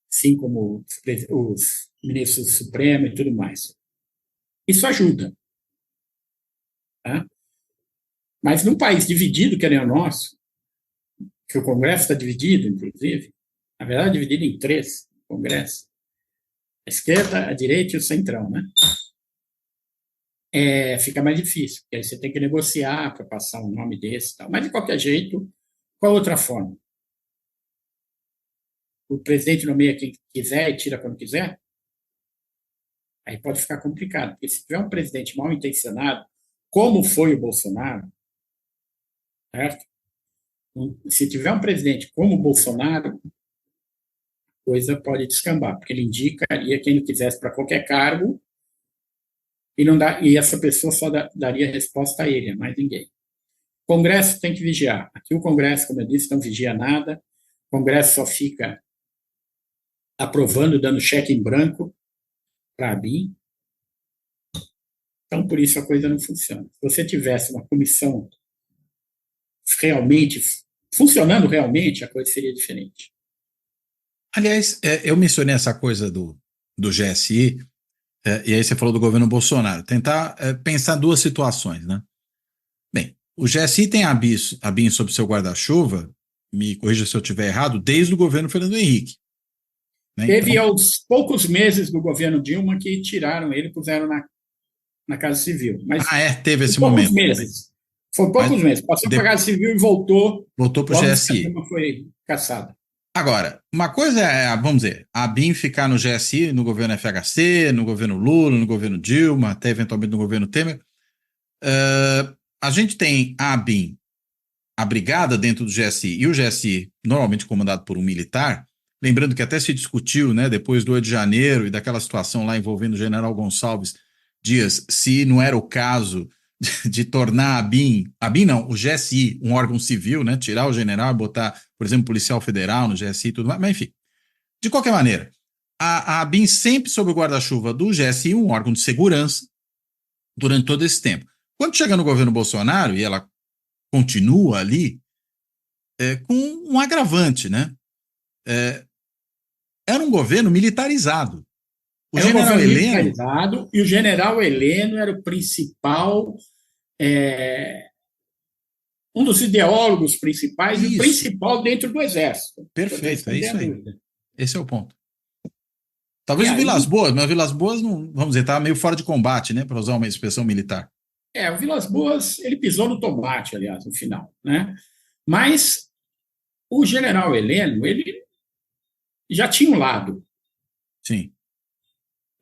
Assim como os ministros do Supremo e tudo mais. Isso ajuda. Tá? Mas num país dividido, que nem o nosso, que o Congresso está dividido, inclusive, na verdade, dividido em 3 congressos, a esquerda, a direita e o centrão, né? Fica mais difícil, porque aí você tem que negociar para passar um nome desse e tal. Mas, de qualquer jeito, qual outra forma? O presidente nomeia quem quiser e tira quando quiser? Aí pode ficar complicado, porque se tiver um presidente mal intencionado, como foi o Bolsonaro, certo? Se tiver um presidente como o Bolsonaro, a coisa pode descambar, porque ele indicaria quem ele quisesse para qualquer cargo e essa pessoa só daria resposta a ele, a mais ninguém. O Congresso tem que vigiar. Aqui o Congresso, como eu disse, não vigia nada. O Congresso só fica aprovando, dando cheque em branco para a ABIN. Então, por isso a coisa não funciona. Se você tivesse uma comissão realmente funcionando realmente, a coisa seria diferente. Aliás, eu mencionei essa coisa do GSI, e aí você falou do governo Bolsonaro. Tentar pensar 2 situações, né? Bem, o GSI tem a BIM sob seu guarda-chuva, me corrija se eu estiver errado, desde o governo Fernando Henrique. Né? Teve aos poucos meses do governo Dilma que tiraram ele e puseram na Casa Civil. Mas teve esse momento. Foi poucos meses. Passou para a Casa Civil e voltou. Voltou para o GSI. A Dilma foi caçada. Agora, uma coisa é, vamos dizer, a ABIN ficar no GSI, no governo FHC, no governo Lula, no governo Dilma, até eventualmente no governo Temer. A gente tem a ABIN abrigada dentro do GSI e o GSI normalmente comandado por um militar. Lembrando que até se discutiu, né, depois do 8 de janeiro e daquela situação lá envolvendo o general Gonçalves Dias, se não era o caso de tornar a ABIN não, o GSI, um órgão civil, né, tirar o general e botar, por exemplo, policial federal no GSI e tudo mais, mas enfim. De qualquer maneira, a ABIN sempre sob o guarda-chuva do GSI, um órgão de segurança, durante todo esse tempo. Quando chega no governo Bolsonaro, e ela continua ali, com um agravante, né? Era um governo militarizado. O Era um general governo Heleno... militarizado e o general Heleno era o principal, um dos ideólogos principais e o Isso, principal dentro do Exército. perfeito, é isso aí. Esse é o ponto. E Talvez o aí, Vilas Boas, mas o Vilas Boas, não, vamos dizer, estava meio fora de combate, né? Para usar uma expressão militar. o Vilas Boas, ele pisou no tomate, aliás, no final, né? Mas o general Heleno, ele já tinha um lado. Sim.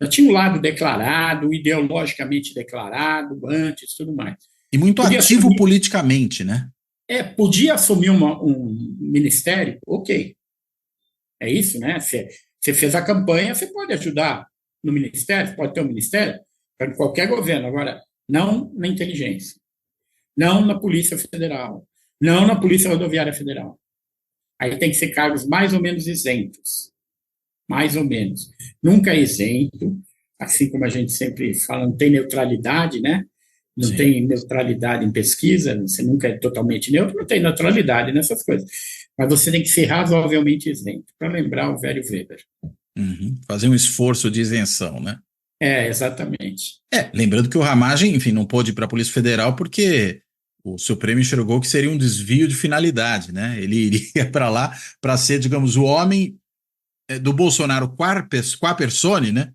Já tinha um lado declarado, ideologicamente declarado, antes, tudo mais. E muito Podia ativo assumir, politicamente, né? podia assumir um ministério, ok. É isso, né? Você fez a campanha, você pode ajudar no ministério, pode ter um ministério para qualquer governo. Agora, não na inteligência, não na Polícia Federal, não na Polícia Rodoviária Federal. Aí tem que ser cargos mais ou menos isentos. Mais ou menos. Nunca é isento, assim como a gente sempre fala, não tem neutralidade, né? Não Sim. tem neutralidade em pesquisa, você nunca é totalmente neutro, não tem neutralidade nessas coisas. Mas você tem que ser razoavelmente isento, para lembrar o velho Weber. Uhum. Fazer um esforço de isenção, né? Exatamente. Lembrando que o Ramagem, enfim, não pôde ir para a Polícia Federal porque o Supremo enxergou que seria um desvio de finalidade, né? Ele iria para lá para ser, digamos, o homem do Bolsonaro qua persone, né?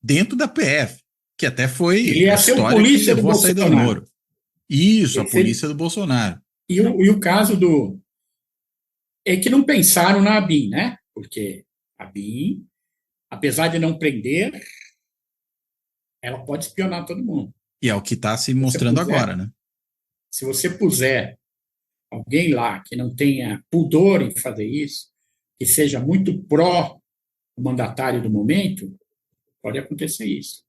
Dentro da PF, que até foi Ele a ia ser o história que polícia do levou à saída do Bolsonaro. Moro. Isso, a polícia do Bolsonaro. E o caso do. É que não pensaram na ABIN, né? Porque a ABIN, apesar de não prender, ela pode espionar todo mundo. E é o que está se Se você mostrando agora, puser, né? se você puser alguém lá que não tenha pudor em fazer isso, que seja muito pró o mandatário do momento, pode acontecer isso.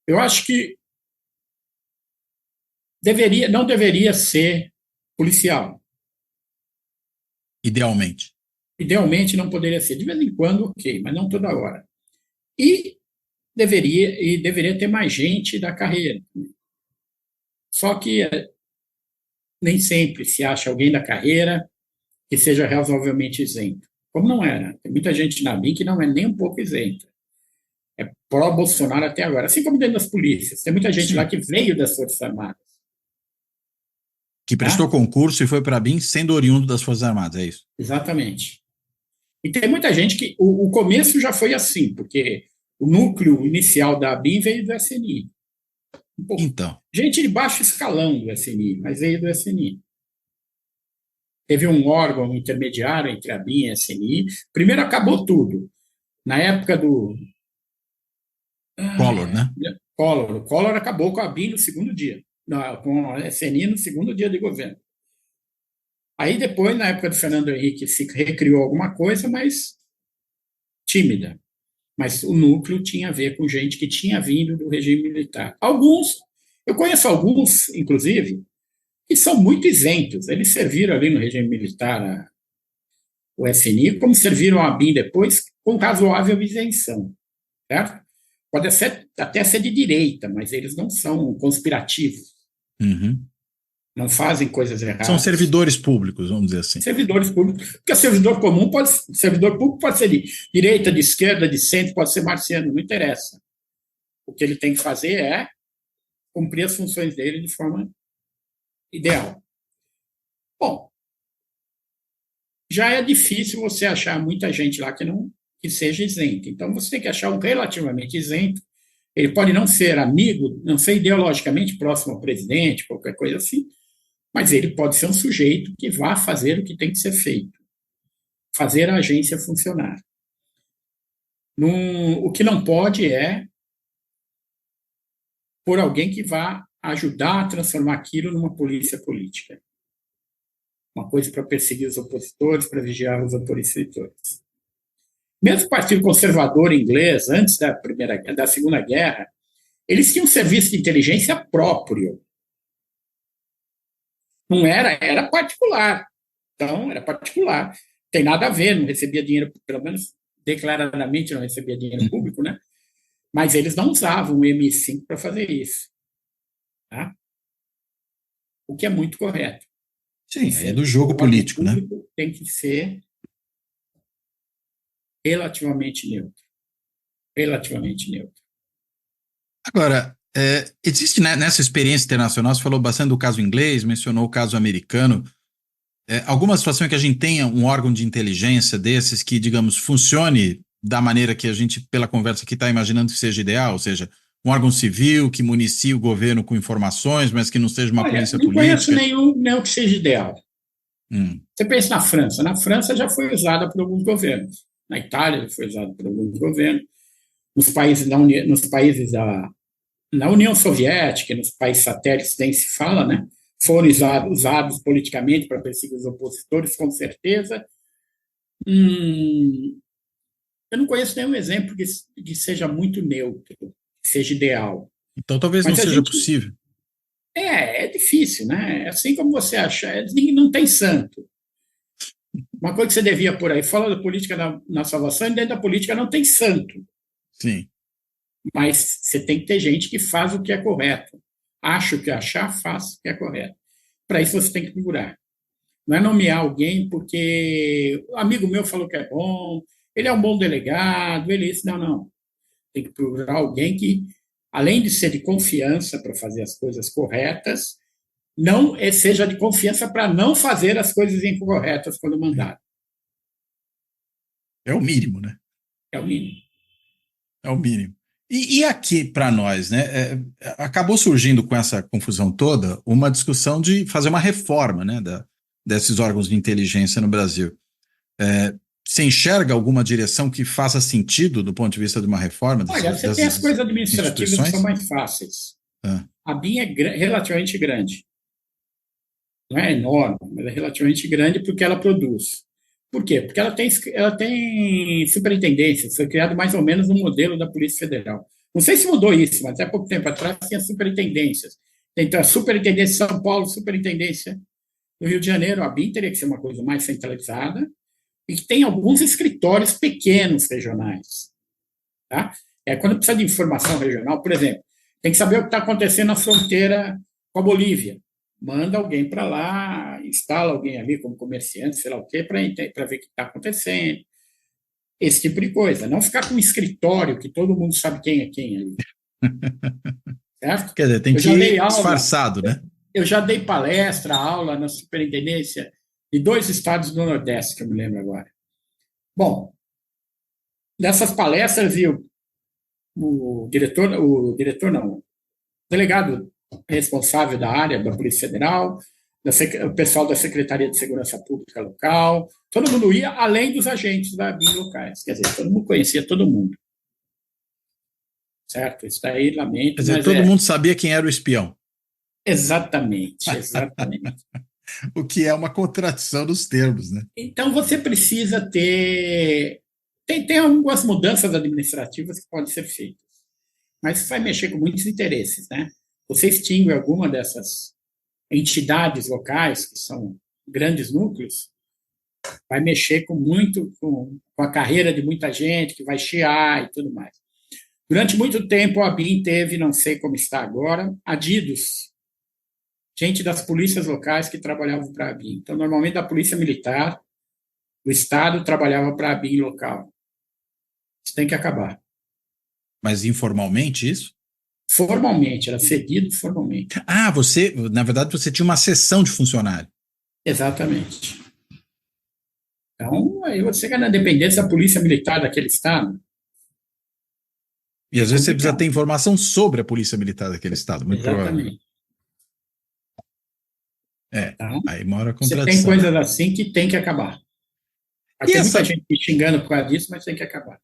Eu acho que não deveria ser policial. Idealmente. Idealmente não poderia ser. De vez em quando, ok, mas não toda hora. E deveria ter mais gente da carreira. Só que nem sempre se acha alguém da carreira que seja razoavelmente isento. Como não era. Tem muita gente na BIM que não é nem um pouco isenta. É pró-Bolsonaro até agora. Assim como dentro das polícias. Tem muita gente lá Sim. que veio das Forças Armadas. Que prestou Tá? concurso e foi para a BIM sendo oriundo das Forças Armadas, é isso? Exatamente. E tem muita gente que. O começo já foi assim, porque o núcleo inicial da BIM veio do SNI. Então. Gente de baixo escalão do SNI, mas veio do SNI. Teve um órgão intermediário entre a BIM e a SNI. Primeiro acabou tudo. Na época do Collor, né? Collor. O Collor acabou com a BIM no segundo dia. Com a SNI no segundo dia de governo. Aí depois, na época do Fernando Henrique, se recriou alguma coisa, mas tímida. Mas o núcleo tinha a ver com gente que tinha vindo do regime militar. Eu conheço alguns, inclusive, que são muito isentos. Eles serviram ali no regime militar, o SNI, como serviram a BIM depois, com razoável isenção. Certo? Pode até ser de direita, mas eles não são conspirativos. Uhum. Não fazem coisas São erradas. servidores públicos, vamos dizer assim. Servidores públicos. Porque servidor público pode ser de direita, de esquerda, de centro, pode ser marciano, não interessa. O que ele tem que fazer é cumprir as funções dele de forma ideal. Bom, já é difícil você achar muita gente lá que seja isento. Então, você tem que achar um relativamente isento. Ele pode não ser amigo, não ser ideologicamente próximo ao presidente, qualquer coisa assim, mas ele pode ser um sujeito que vá fazer o que tem que ser feito. fazer a agência funcionar. O que não pode é por alguém que vá ajudar a transformar aquilo numa polícia política. Uma coisa para perseguir os opositores, para vigiar os opositores. Mesmo o Partido Conservador inglês, antes da Segunda Guerra, eles tinham um serviço de inteligência próprio. Não era particular. Então, era particular. Tem nada a ver, não recebia dinheiro, pelo menos declaradamente não recebia dinheiro público, né? Mas eles não usavam o MI5 para fazer isso. Tá? O que é muito correto. Sim, é do jogo político, né? Tem que ser relativamente neutro. Relativamente neutro. Agora, existe, né, nessa experiência internacional, você falou bastante do caso inglês, mencionou o caso americano, alguma situação em que a gente tenha um órgão de inteligência desses que, digamos, funcione da maneira que a gente, pela conversa aqui, está imaginando que seja ideal, ou seja, um órgão civil que municie o governo com informações, mas que não seja uma polícia política? Não conheço nenhum que seja ideal. Você pensa na França. Na França já foi usada por alguns governos. Na Itália já foi usada por alguns governos. Nos países na União Soviética, nos países satélites, nem se fala, né? Foram usados politicamente para perseguir os opositores, com certeza. Eu não conheço nenhum exemplo que seja muito neutro, que seja ideal. Então talvez não seja possível. É difícil, né? Assim como você acha, não tem santo. Uma coisa que você devia por aí, fala da política na salvação, e dentro da política não tem santo. Sim. Mas você tem que ter gente que faz o que é correto. Acha o que achar, faz o que é correto. Para isso você tem que procurar. Não é nomear alguém porque o amigo meu falou que é bom, ele é um bom delegado, ele isso. Não. Tem que procurar alguém que, além de ser de confiança para fazer as coisas corretas, não seja de confiança para não fazer as coisas incorretas quando mandado. É o mínimo, né? É o mínimo. É o mínimo. E aqui, para nós, né, acabou surgindo com essa confusão toda uma discussão de fazer uma reforma, né, desses órgãos de inteligência no Brasil. Você enxerga alguma direção que faça sentido do ponto de vista de uma reforma? Olha, você tem as coisas administrativas que são mais fáceis. A BIM é relativamente grande. Não é enorme, mas é relativamente grande porque ela produz. Por quê? Porque ela tem superintendência, foi criado mais ou menos no modelo da Polícia Federal. Não sei se mudou isso, mas há pouco tempo atrás tinha superintendências. Então, a superintendência de São Paulo, superintendência do Rio de Janeiro, a BIM teria que ser uma coisa mais centralizada e que tem alguns escritórios pequenos regionais. Tá? Quando precisa de informação regional, por exemplo, tem que saber o que está acontecendo na fronteira com a Bolívia. Manda alguém para lá, instala alguém ali como comerciante, sei lá o quê, para ver o que está acontecendo. Esse tipo de coisa. Não ficar com um escritório que todo mundo sabe quem é quem ali. Certo? Quer dizer, tem que ir disfarçado, né? Eu já dei palestra, aula na superintendência de 2 estados do Nordeste, que eu me lembro agora. Bom, nessas palestras, o delegado responsável da área da Polícia Federal, o pessoal da Secretaria de Segurança Pública local, todo mundo ia, além dos agentes da BIM locais. Quer dizer, todo mundo conhecia todo mundo. Certo? Isso daí, lamento. Quer dizer, todo mundo sabia quem era o espião. Exatamente. O que é uma contradição dos termos, né? Então, você precisa ter... Tem algumas mudanças administrativas que podem ser feitas, mas isso vai mexer com muitos interesses, né? Você extingue alguma dessas entidades locais, que são grandes núcleos, vai mexer com a carreira de muita gente, que vai chiar e tudo mais. Durante muito tempo, a BIM teve, não sei como está agora, adidos, gente das polícias locais que trabalhavam para a BIM. Então, normalmente, da Polícia Militar, o Estado trabalhava para a BIM local. Isso tem que acabar. Mas informalmente isso? Formalmente, era cedido formalmente. Na verdade, você tinha uma seção de funcionário. Exatamente. Então, aí você ganha a dependência da polícia militar daquele estado. E às vezes você precisa ter informação sobre a polícia militar daquele estado. Muito exatamente. Então, aí mora a contradição. Você tem coisas assim que tem que acabar. Vai E ter muita essa, gente me xingando por causa disso, mas tem que acabar.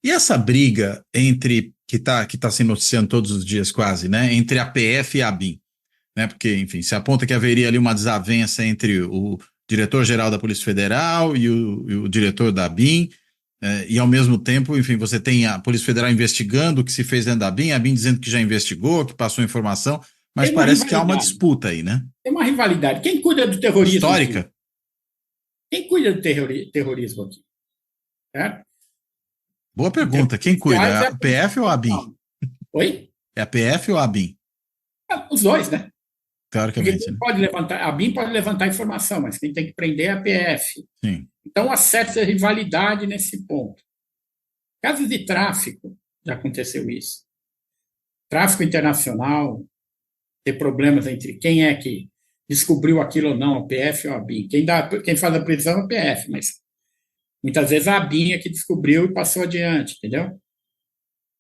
e essa briga entre que tá se noticiando todos os dias quase, né, entre a PF e a ABIN, né? Porque, enfim, se aponta que haveria ali uma desavença entre o diretor-geral da Polícia Federal e o diretor da ABIN, e ao mesmo tempo, enfim, você tem a Polícia Federal investigando o que se fez dentro da ABIN, a ABIN dizendo que já investigou, que passou informação, mas Tem uma parece que há uma rivalidade. disputa aí, né? Tem uma rivalidade. Quem cuida do terrorismo aqui? Histórica. Quem cuida do terrorismo aqui? Certo? Boa Em termos pergunta. Quem cuida? É policiais, é a a Polícia PF ou a ABIN? Federal. Oi? É a PF ou a ABIN? Os dois, né? Porque Teoricamente, quem né? pode levantar, a BIM pode levantar informação, mas quem tem que prender é a PF. Sim. Então, há certa rivalidade nesse ponto. Casos de tráfico, já aconteceu isso. Tráfico internacional, ter problemas entre quem é que descobriu aquilo ou não, a PF ou a BIM. Quem faz a prisão é a PF, mas muitas vezes a ABIN é que descobriu e passou adiante, entendeu?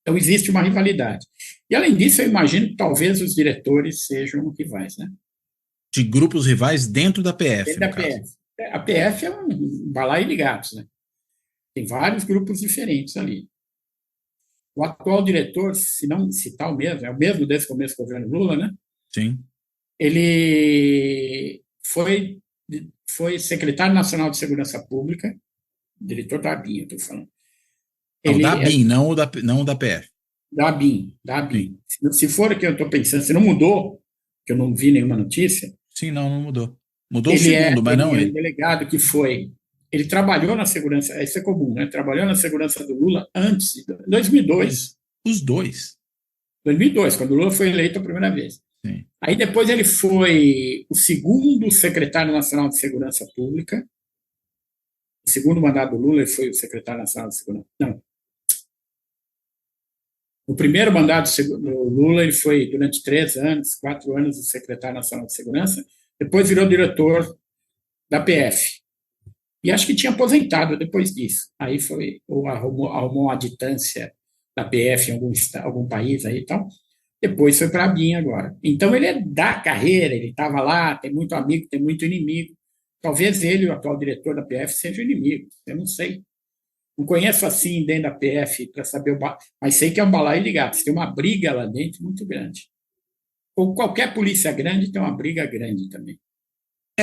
Então, existe uma rivalidade. E, além disso, eu imagino que talvez os diretores sejam rivais, né? De grupos rivais dentro da PF, Dentro no da caso. PF. A PF é um balaio de gatos, né? Tem vários grupos diferentes ali. O atual diretor, se não citar o mesmo, é o mesmo desde o começo do governo Lula, né? Sim. Ele foi secretário nacional de segurança pública, diretor da ABIN, eu estou falando. Não, da Ele é ABIN, não da PF. da ABIN, da Sim. ABIN. Se for o que eu estou pensando, se não mudou, que eu não vi nenhuma notícia, Sim, não mudou. Mudou o ele segundo, mas não é um ele. delegado que foi. Ele trabalhou na segurança, isso é comum, né? Trabalhou na segurança do Lula antes, em 2002. Os dois. 2002, quando o Lula foi eleito a primeira vez. Sim. Aí depois ele foi o segundo secretário nacional de segurança pública. O segundo mandato do Lula, ele foi o secretário nacional de segurança. Não. O primeiro mandato do Lula, ele foi durante 3 anos, 4 anos, o secretário nacional de segurança. Depois virou diretor da PF. E acho que tinha aposentado depois disso. Aí foi, ou arrumou uma aditância da PF em algum país aí e tal. Depois foi para a BIM agora. Então ele é da carreira, ele estava lá, tem muito amigo, tem muito inimigo. Talvez ele, o atual diretor da PF, seja inimigo, eu não sei. Não conheço assim dentro da PF para saber mas sei que é um balaio de gatos. Tem uma briga lá dentro muito grande. Ou qualquer polícia grande tem uma briga grande também.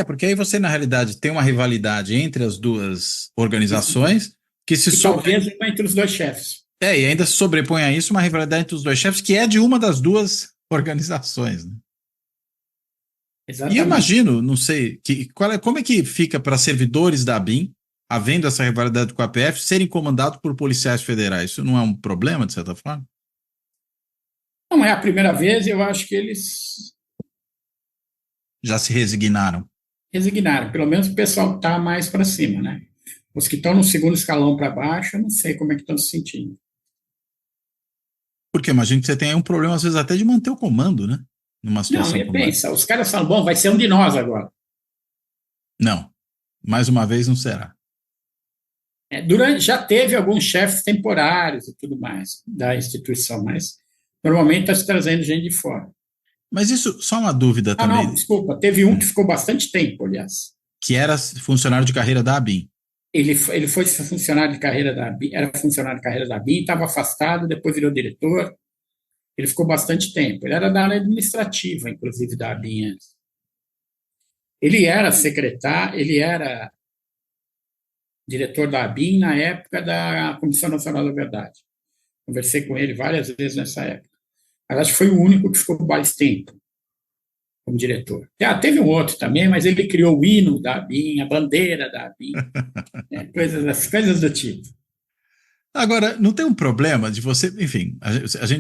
Porque aí você, na realidade, tem uma rivalidade entre as duas organizações que se E sobre... talvez uma entre os dois chefes. E ainda se sobrepõe a isso uma rivalidade entre os dois chefes, que é de uma das duas organizações, né? E eu Exatamente. imagino, não sei, como é que fica para servidores da ABIN, havendo essa rivalidade com a PF, serem comandados por policiais federais? Isso não é um problema, de certa forma? Não é a primeira vez, eu acho que eles Já se resignaram. resignaram. Pelo menos o pessoal está mais para cima, né? Os que estão no segundo escalão para baixo, eu não sei como é que estão se sentindo. Porque imagino que você tem aí um problema, às vezes, até de manter o comando, né? Numa Não, situação e como essa. pensa, os caras falam, bom, vai ser um de nós agora. Não. Mais uma vez não será. Já teve alguns chefes temporários e tudo mais da instituição, mas normalmente está se trazendo gente de fora. Mas isso, só uma dúvida Ah, não, também, desculpa, teve um que ficou bastante tempo, aliás. que era funcionário de carreira da ABIN. Ele foi funcionário de carreira da BIM, era funcionário de carreira da BIM, estava afastado, depois virou diretor. Ele ficou bastante tempo. Ele era da área administrativa, inclusive, da ABIN antes. Ele era secretário, ele era diretor da ABIN na época da Comissão Nacional da Verdade. Conversei com ele várias vezes nessa época. Mas acho que foi o único que ficou mais tempo como diretor. Teve um outro também, mas ele criou o hino da ABIN, a bandeira da ABIN, coisas do tipo. Agora, não tem um problema de você, enfim,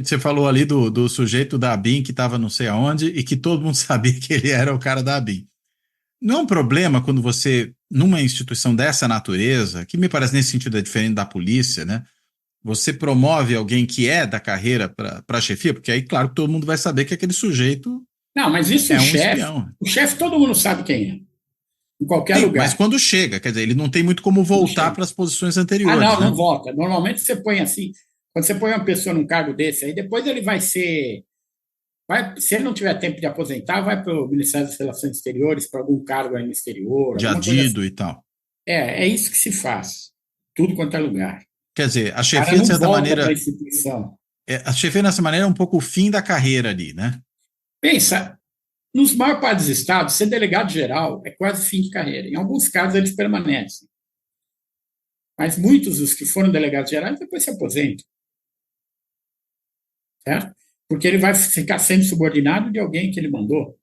você falou ali do sujeito da ABIN que estava não sei aonde e que todo mundo sabia que ele era o cara da ABIN. Não é um problema quando você, numa instituição dessa natureza, que me parece nesse sentido é diferente da polícia, né? Você promove alguém que é da carreira para a chefia, porque aí, claro, todo mundo vai saber que aquele sujeito Não, mas isso é um espião. o chefe todo mundo sabe quem é, em qualquer Sim, mas lugar. quando chega, quer dizer, ele não tem muito como voltar para as posições anteriores, Não, né? não volta. Normalmente você põe assim, quando você põe uma pessoa num cargo desse aí, depois ele vai ser. Se ele não tiver tempo de aposentar, vai para o Ministério das Relações Exteriores, para algum cargo aí no exterior, De alguma coisa assim. adido e tal. É isso que se faz. Tudo quanto é lugar. Quer dizer, a O cara chefia, de não certa volta para a maneira, instituição. a chefia, dessa maneira, é um pouco o fim da carreira ali, né? Pensa, nos maiores partes dos estados, ser delegado geral é quase fim de carreira. Em alguns casos, eles permanecem. Mas muitos dos que foram delegados gerais depois se aposentam, certo? Porque ele vai ficar sendo subordinado de alguém que ele mandou.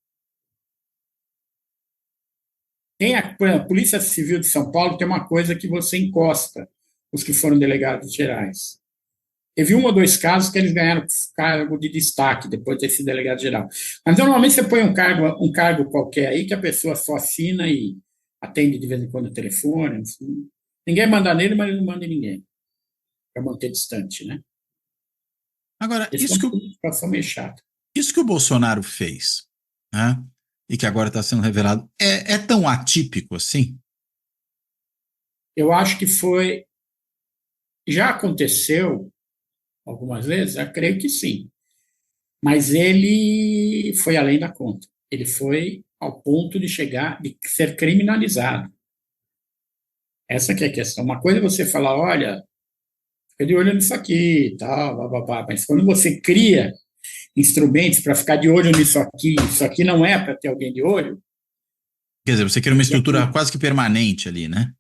A Polícia Civil de São Paulo tem uma coisa que você encosta os que foram delegados gerais. Teve um ou dois casos que eles ganharam cargo de destaque depois de ter sido delegado geral. Mas normalmente você põe um cargo qualquer aí que a pessoa só assina e atende de vez em quando o telefone. Assim. Ninguém manda nele, mas ele não manda em ninguém. Para manter distante, né? Agora, Isso é uma situação meio chata. isso que o Bolsonaro fez, né? E que agora está sendo revelado, é tão atípico assim? Eu acho que foi. Já aconteceu algumas vezes? Eu creio que sim. Mas ele foi além da conta. Ele foi ao ponto de chegar, de ser criminalizado. Essa que é a questão. Uma coisa é você falar, olha, fica de olho nisso aqui, tal, blá, blá, blá. Mas quando você cria instrumentos para ficar de olho nisso aqui, isso aqui não é para ter alguém de olho. Quer dizer, você cria uma estrutura quase que permanente ali, né?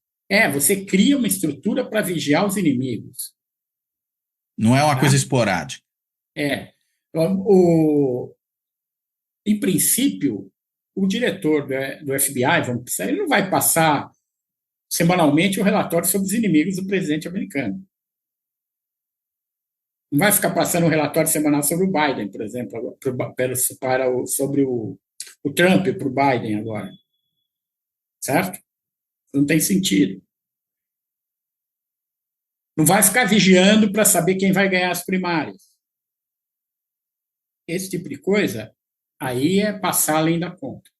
Você cria uma estrutura para vigiar os inimigos. Não é uma Tá? coisa esporádica. O, em princípio, o diretor do FBI, vamos pensar, ele não vai passar semanalmente um relatório sobre os inimigos do presidente americano. Não vai ficar passando um relatório semanal sobre o Biden, por exemplo, sobre o Trump para o Biden agora. Certo? Não tem sentido. Não vai ficar vigiando para saber quem vai ganhar as primárias. Esse tipo de coisa, aí é passar além da conta.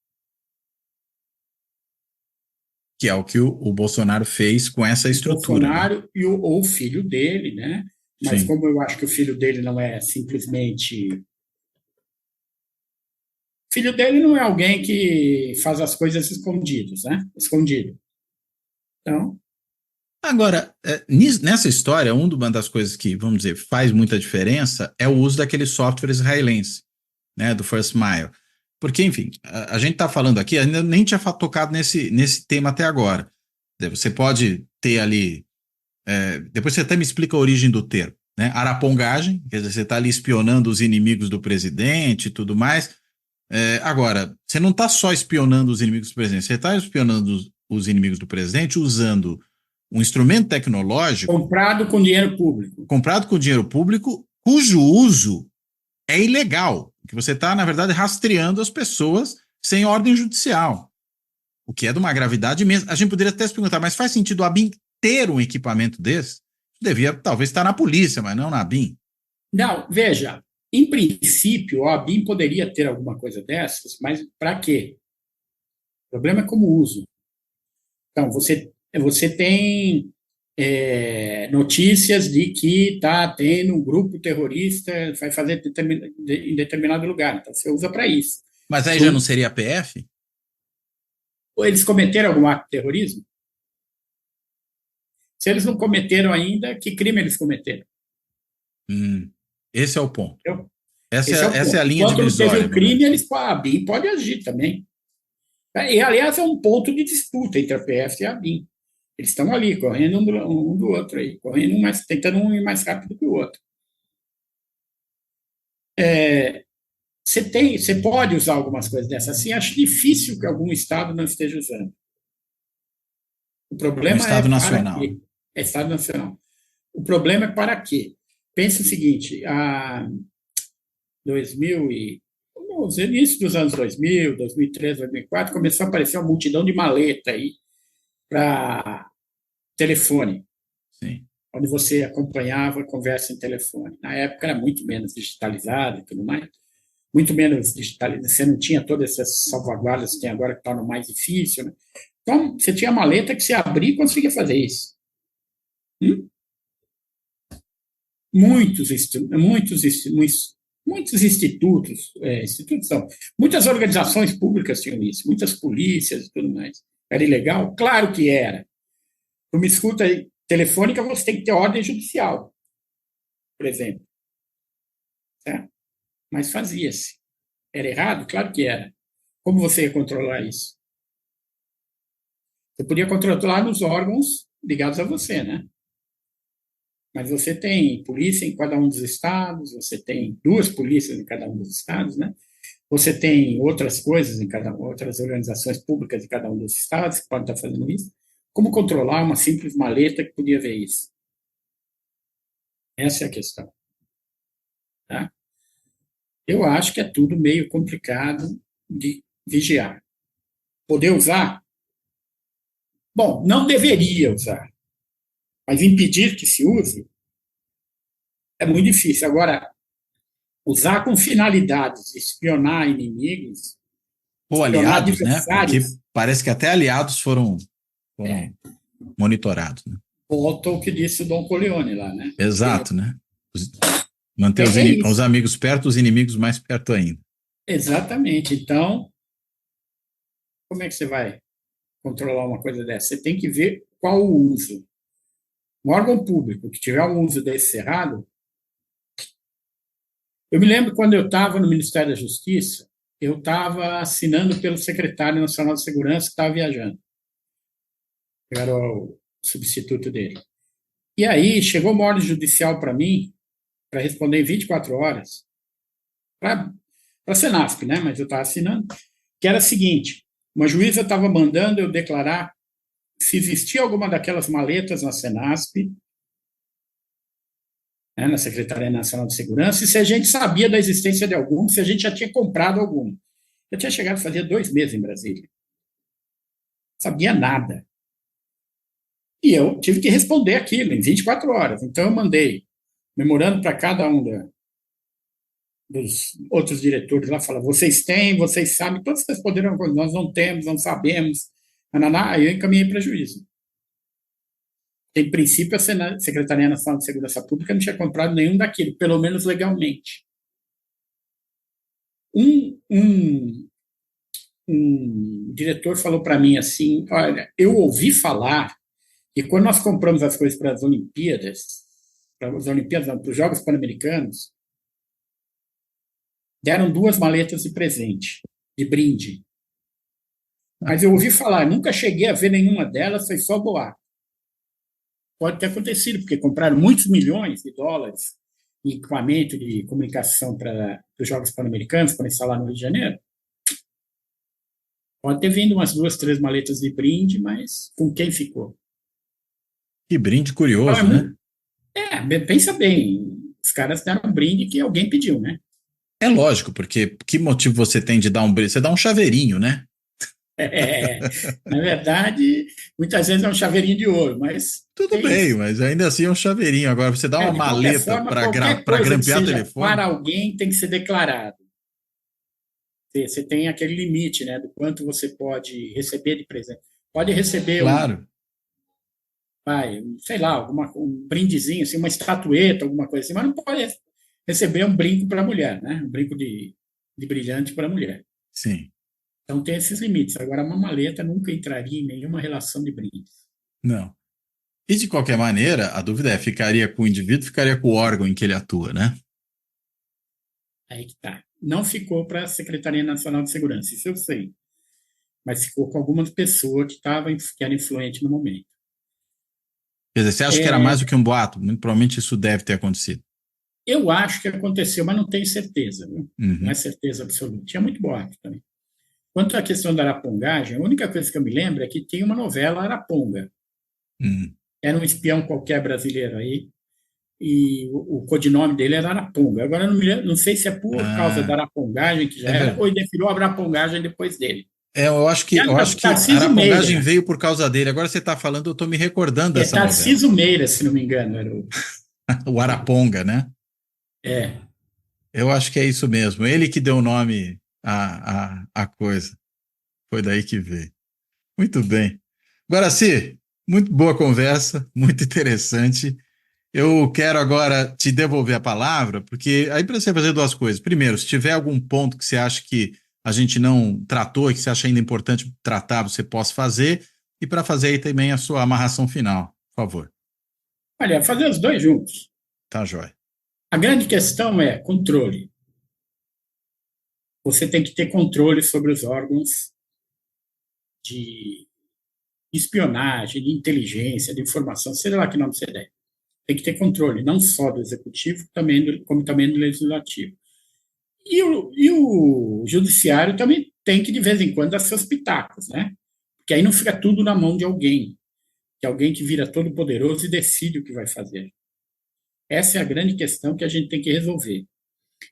Que é o que o Bolsonaro fez com essa estrutura. O Bolsonaro, né? Ou o filho dele, né? Mas sim, como eu acho que o filho dele não é simplesmente. Filho dele não é alguém que faz as coisas escondidos, né? Escondido. Então. Agora, nessa história, uma das coisas que, vamos dizer, faz muita diferença é o uso daquele software israelense, né, do First Mile. Porque, enfim, a gente está falando aqui, ainda nem tinha tocado nesse tema até agora. Você pode ter ali. Depois você até me explica a origem do termo, né? Arapongagem, quer dizer, você está ali espionando os inimigos do presidente e tudo mais. Agora, você não está só espionando os inimigos do presidente, você está espionando os inimigos do presidente usando um instrumento tecnológico. Comprado com dinheiro público. Comprado com dinheiro público, cujo uso é ilegal. Que você está, na verdade, rastreando as pessoas sem ordem judicial. O que é de uma gravidade imensa. A gente poderia até se perguntar, mas faz sentido a ABIN ter um equipamento desse? Devia, talvez, estar na polícia, mas não na ABIN. Não, veja, em princípio, a ABIN poderia ter alguma coisa dessas, mas para quê? O problema é como uso. Então, você tem notícias de que está tendo um grupo terrorista, vai fazer em determinado lugar. Então, você usa para isso. Mas aí já não seria a PF? Ou eles cometeram algum ato de terrorismo? Se eles não cometeram ainda, que crime eles cometeram? Esse é o ponto. Essa é a linha divisória. Quando teve o crime, a ABIN pode agir também. E, aliás, é um ponto de disputa entre a PF e a ABIN. Eles estão ali, correndo um do outro aí, tentando um ir mais rápido que o outro. Você pode usar algumas coisas dessas assim, acho difícil que algum Estado não esteja usando. O problema Estado nacional. É Estado Nacional. O problema é para quê? Pense o seguinte, no início dos anos 2000, 2003, 2004, começou a aparecer uma multidão de maleta aí para telefone, sim, onde você acompanhava a conversa em telefone. Na época era muito menos digitalizado e tudo mais, muito menos digitalizado, você não tinha todas essas salvaguardas que tem agora que tornam mais difícil, né? Então, você tinha maleta que você abria e conseguia fazer isso. Muitos institutos são, muitas organizações públicas tinham isso, muitas polícias e tudo mais. Era ilegal? Claro que era. Para uma escuta telefônica, você tem que ter ordem judicial, por exemplo. Tá? Mas fazia-se. Era errado? Claro que era. Como você ia controlar isso? Você podia controlar nos órgãos ligados a você, né? Mas você tem polícia em cada um dos estados, você tem duas polícias em cada um dos estados, né? Você tem outras coisas outras organizações públicas em cada um dos estados que podem estar fazendo isso. Como controlar uma simples maleta que podia ver isso? Essa é a questão. Tá? Eu acho que é tudo meio complicado de vigiar. Poder usar? Bom, não deveria usar, mas impedir que se use é muito difícil. Agora, usar com finalidades de espionar inimigos, Ou espionar aliados, né? Porque adversários, parece que até aliados foram monitorados, né? volta ao que disse o Dom Corleone lá, né? Exato, né? Manter os Isso. amigos perto, os inimigos mais perto ainda. Exatamente. Então, como é que você vai controlar uma coisa dessa? Você tem que ver qual o uso. Um órgão público que tiver um uso desse errado. Eu me lembro quando eu estava no Ministério da Justiça, eu estava assinando pelo secretário nacional de segurança que estava viajando. Eu era o substituto dele. E aí chegou uma ordem judicial para mim, para responder em 24 horas, para a Senasp, né? Mas eu estava assinando, que era a seguinte: uma juíza estava mandando eu declarar se existia alguma daquelas maletas na Senasp, né, na Secretaria Nacional de Segurança, e se a gente sabia da existência de alguma, se a gente já tinha comprado alguma. Eu tinha chegado fazia 2 meses em Brasília. Não sabia nada. E eu tive que responder aquilo em 24 horas. Então, eu mandei memorando para cada um dos outros diretores lá, fala, vocês têm, vocês sabem, todos responderam, nós não temos, não sabemos, aí eu encaminhei para juízo. Em princípio, a Secretaria Nacional de Segurança Pública não tinha comprado nenhum daquilo, pelo menos legalmente. Um diretor falou para mim assim, olha, eu ouvi falar que quando nós compramos as coisas para as Olimpíadas, para os Jogos Pan-Americanos, deram 2 maletas de presente, de brinde. Mas eu ouvi falar, nunca cheguei a ver nenhuma delas, foi só boato. Pode ter acontecido, porque compraram muitos milhões de dólares em equipamento de comunicação para os Jogos Pan-Americanos, para instalar no Rio de Janeiro. Pode ter vindo umas 2, 3 maletas de brinde, mas com quem ficou? Que brinde curioso, né? Pensa bem, os caras deram um brinde que alguém pediu, né? É lógico, porque que motivo você tem de dar um brinde? Você dá um chaveirinho, né? Na verdade, muitas vezes é um chaveirinho de ouro, mas Tudo é bem, isso. mas ainda assim é um chaveirinho. Agora, você dá uma De qualquer maleta forma, para qualquer coisa que grampear seja telefone. para alguém tem que ser declarado. Você tem aquele limite, né, do quanto você pode receber de presente. Pode receber Claro. sei lá, um brindezinho, assim, uma estatueta, alguma coisa assim, mas não pode receber um brinco para a mulher, né? Um brinco de brilhante para a mulher. Sim. Então tem esses limites. Agora, uma maleta nunca entraria em nenhuma relação de brindes. Não. E de qualquer maneira, a dúvida é, ficaria com o indivíduo, ficaria com o órgão em que ele atua, né? Aí que tá. Não ficou para a Secretaria Nacional de Segurança, isso eu sei. Mas ficou com algumas pessoas que eram influentes no momento. Quer dizer, você acha que era mais do que um boato? Muito provavelmente isso deve ter acontecido. Eu acho que aconteceu, mas não tenho certeza. Viu? Uhum. Não é certeza absoluta. Tinha muito boato também. Quanto à questão da arapongagem, a única coisa que eu me lembro é que tinha uma novela Araponga. Era um espião qualquer brasileiro aí, e o codinome dele era Araponga. Agora, não sei se é por causa da arapongagem, que já era, ou ele virou a arapongagem depois dele. Eu acho que a arapongagem veio por causa dele. Agora você está falando, eu estou me recordando dessa novela. Tarcísio Meira, se não me engano, era o Araponga, né? É. Eu acho que é isso mesmo. Ele que deu o nome à coisa. Foi daí que veio. Muito bem. Guaraci, muito boa conversa, muito interessante. Eu quero agora te devolver a palavra, porque aí para você fazer 2 coisas. Primeiro, se tiver algum ponto que você acha que a gente não tratou e que você acha ainda importante tratar, você possa fazer. e para fazer aí também a sua amarração final, por favor. Olha, fazer os dois juntos. Tá, joia. A grande questão é controle. Você tem que ter controle sobre os órgãos de espionagem, de inteligência, de informação, seja lá que nome você der. Tem que ter controle, não só do executivo, como também do legislativo. E o judiciário também tem que, de vez em quando, dar seus pitacos, né? Porque aí não fica tudo na mão de alguém, que é alguém que vira todo poderoso e decide o que vai fazer. Essa é a grande questão que a gente tem que resolver.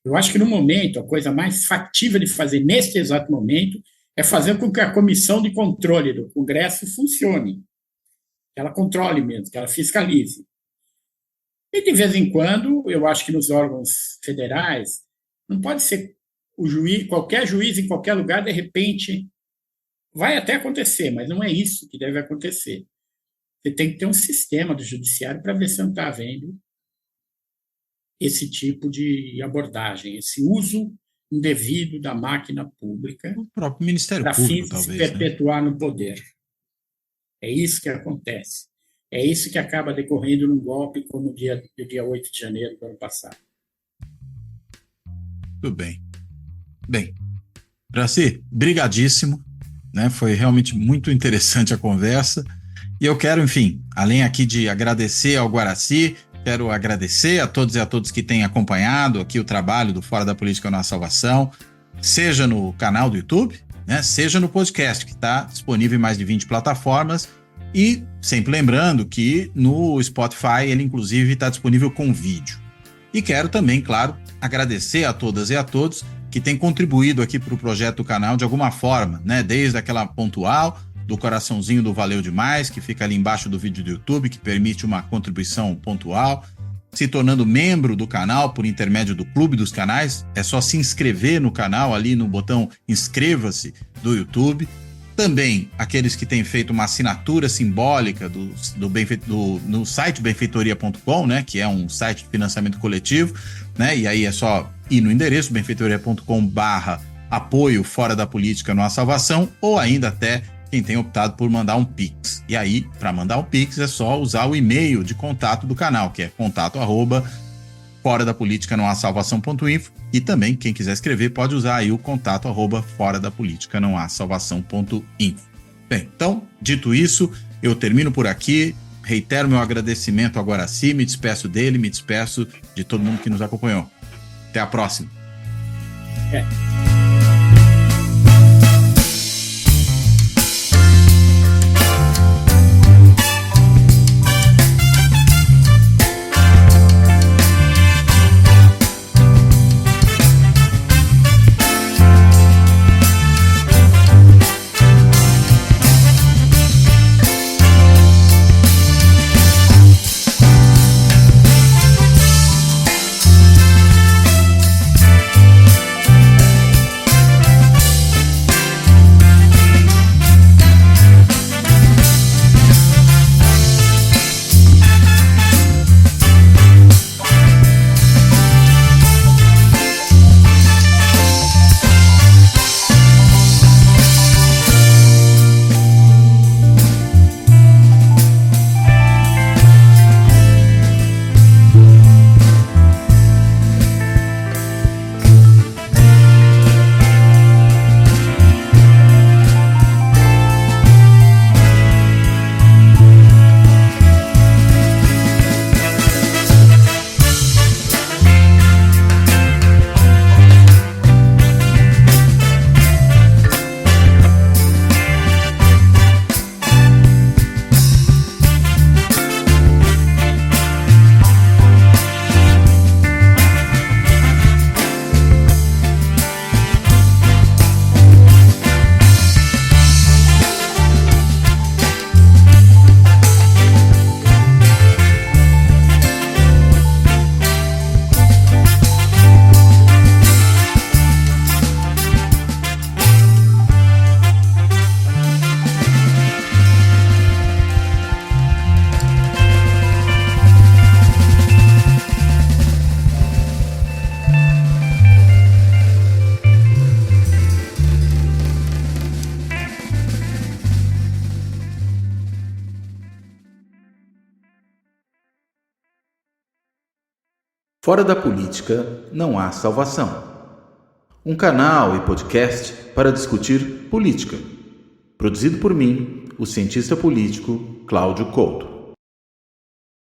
Eu acho que, no momento, a coisa mais factível de fazer, neste exato momento, é fazer com que a comissão de controle do Congresso funcione. Que ela controle mesmo, que ela fiscalize. E, de vez em quando, eu acho que nos órgãos federais, não pode ser o juiz, qualquer juiz em qualquer lugar, de repente, vai até acontecer, mas não é isso que deve acontecer. Você tem que ter um sistema do judiciário para ver se não está havendo esse tipo de abordagem, esse uso indevido da máquina pública o próprio Ministério para Público, fins de talvez, se perpetuar no poder. É isso que acontece. É isso que acaba decorrendo num golpe como o dia 8 de janeiro do ano passado. Tudo bem. Bem, Iracy, brigadíssimo, né? Foi realmente muito interessante a conversa. E eu quero, enfim, além aqui de agradecer ao Guaraci, quero agradecer a todos e a todos que têm acompanhado aqui o trabalho do Fora da Política Não Há Salvação, seja no canal do YouTube, né, seja no podcast, que está disponível em mais de 20 plataformas, e sempre lembrando que no Spotify ele inclusive está disponível com vídeo. E quero também, claro, agradecer a todas e a todos que têm contribuído aqui para o projeto do canal de alguma forma, né, desde aquela pontual do coraçãozinho do Valeu Demais, que fica ali embaixo do vídeo do YouTube, que permite uma contribuição pontual, se tornando membro do canal por intermédio do Clube dos Canais. É só se inscrever no canal ali no botão inscreva-se do YouTube. Também aqueles que têm feito uma assinatura simbólica no site benfeitoria.com, né, que é um site de financiamento coletivo, né, e aí é só ir no endereço benfeitoria.com/apoio Fora da Política Não Há Salvação, ou ainda até quem tem optado por mandar um Pix. E aí, para mandar um Pix, é só usar o e-mail de contato do canal, que é contato@foradapolítica-não-há-salvação.info, e também, quem quiser escrever, pode usar aí o contato@foradapolítica-não-há-salvação.info. Bem, então, dito isso, eu termino por aqui, reitero meu agradecimento ao Guaraci, me despeço dele, me despeço de todo mundo que nos acompanhou. Até a próxima. Fora da política não há salvação. Um canal e podcast para discutir política. Produzido por mim, o cientista político Cláudio Couto.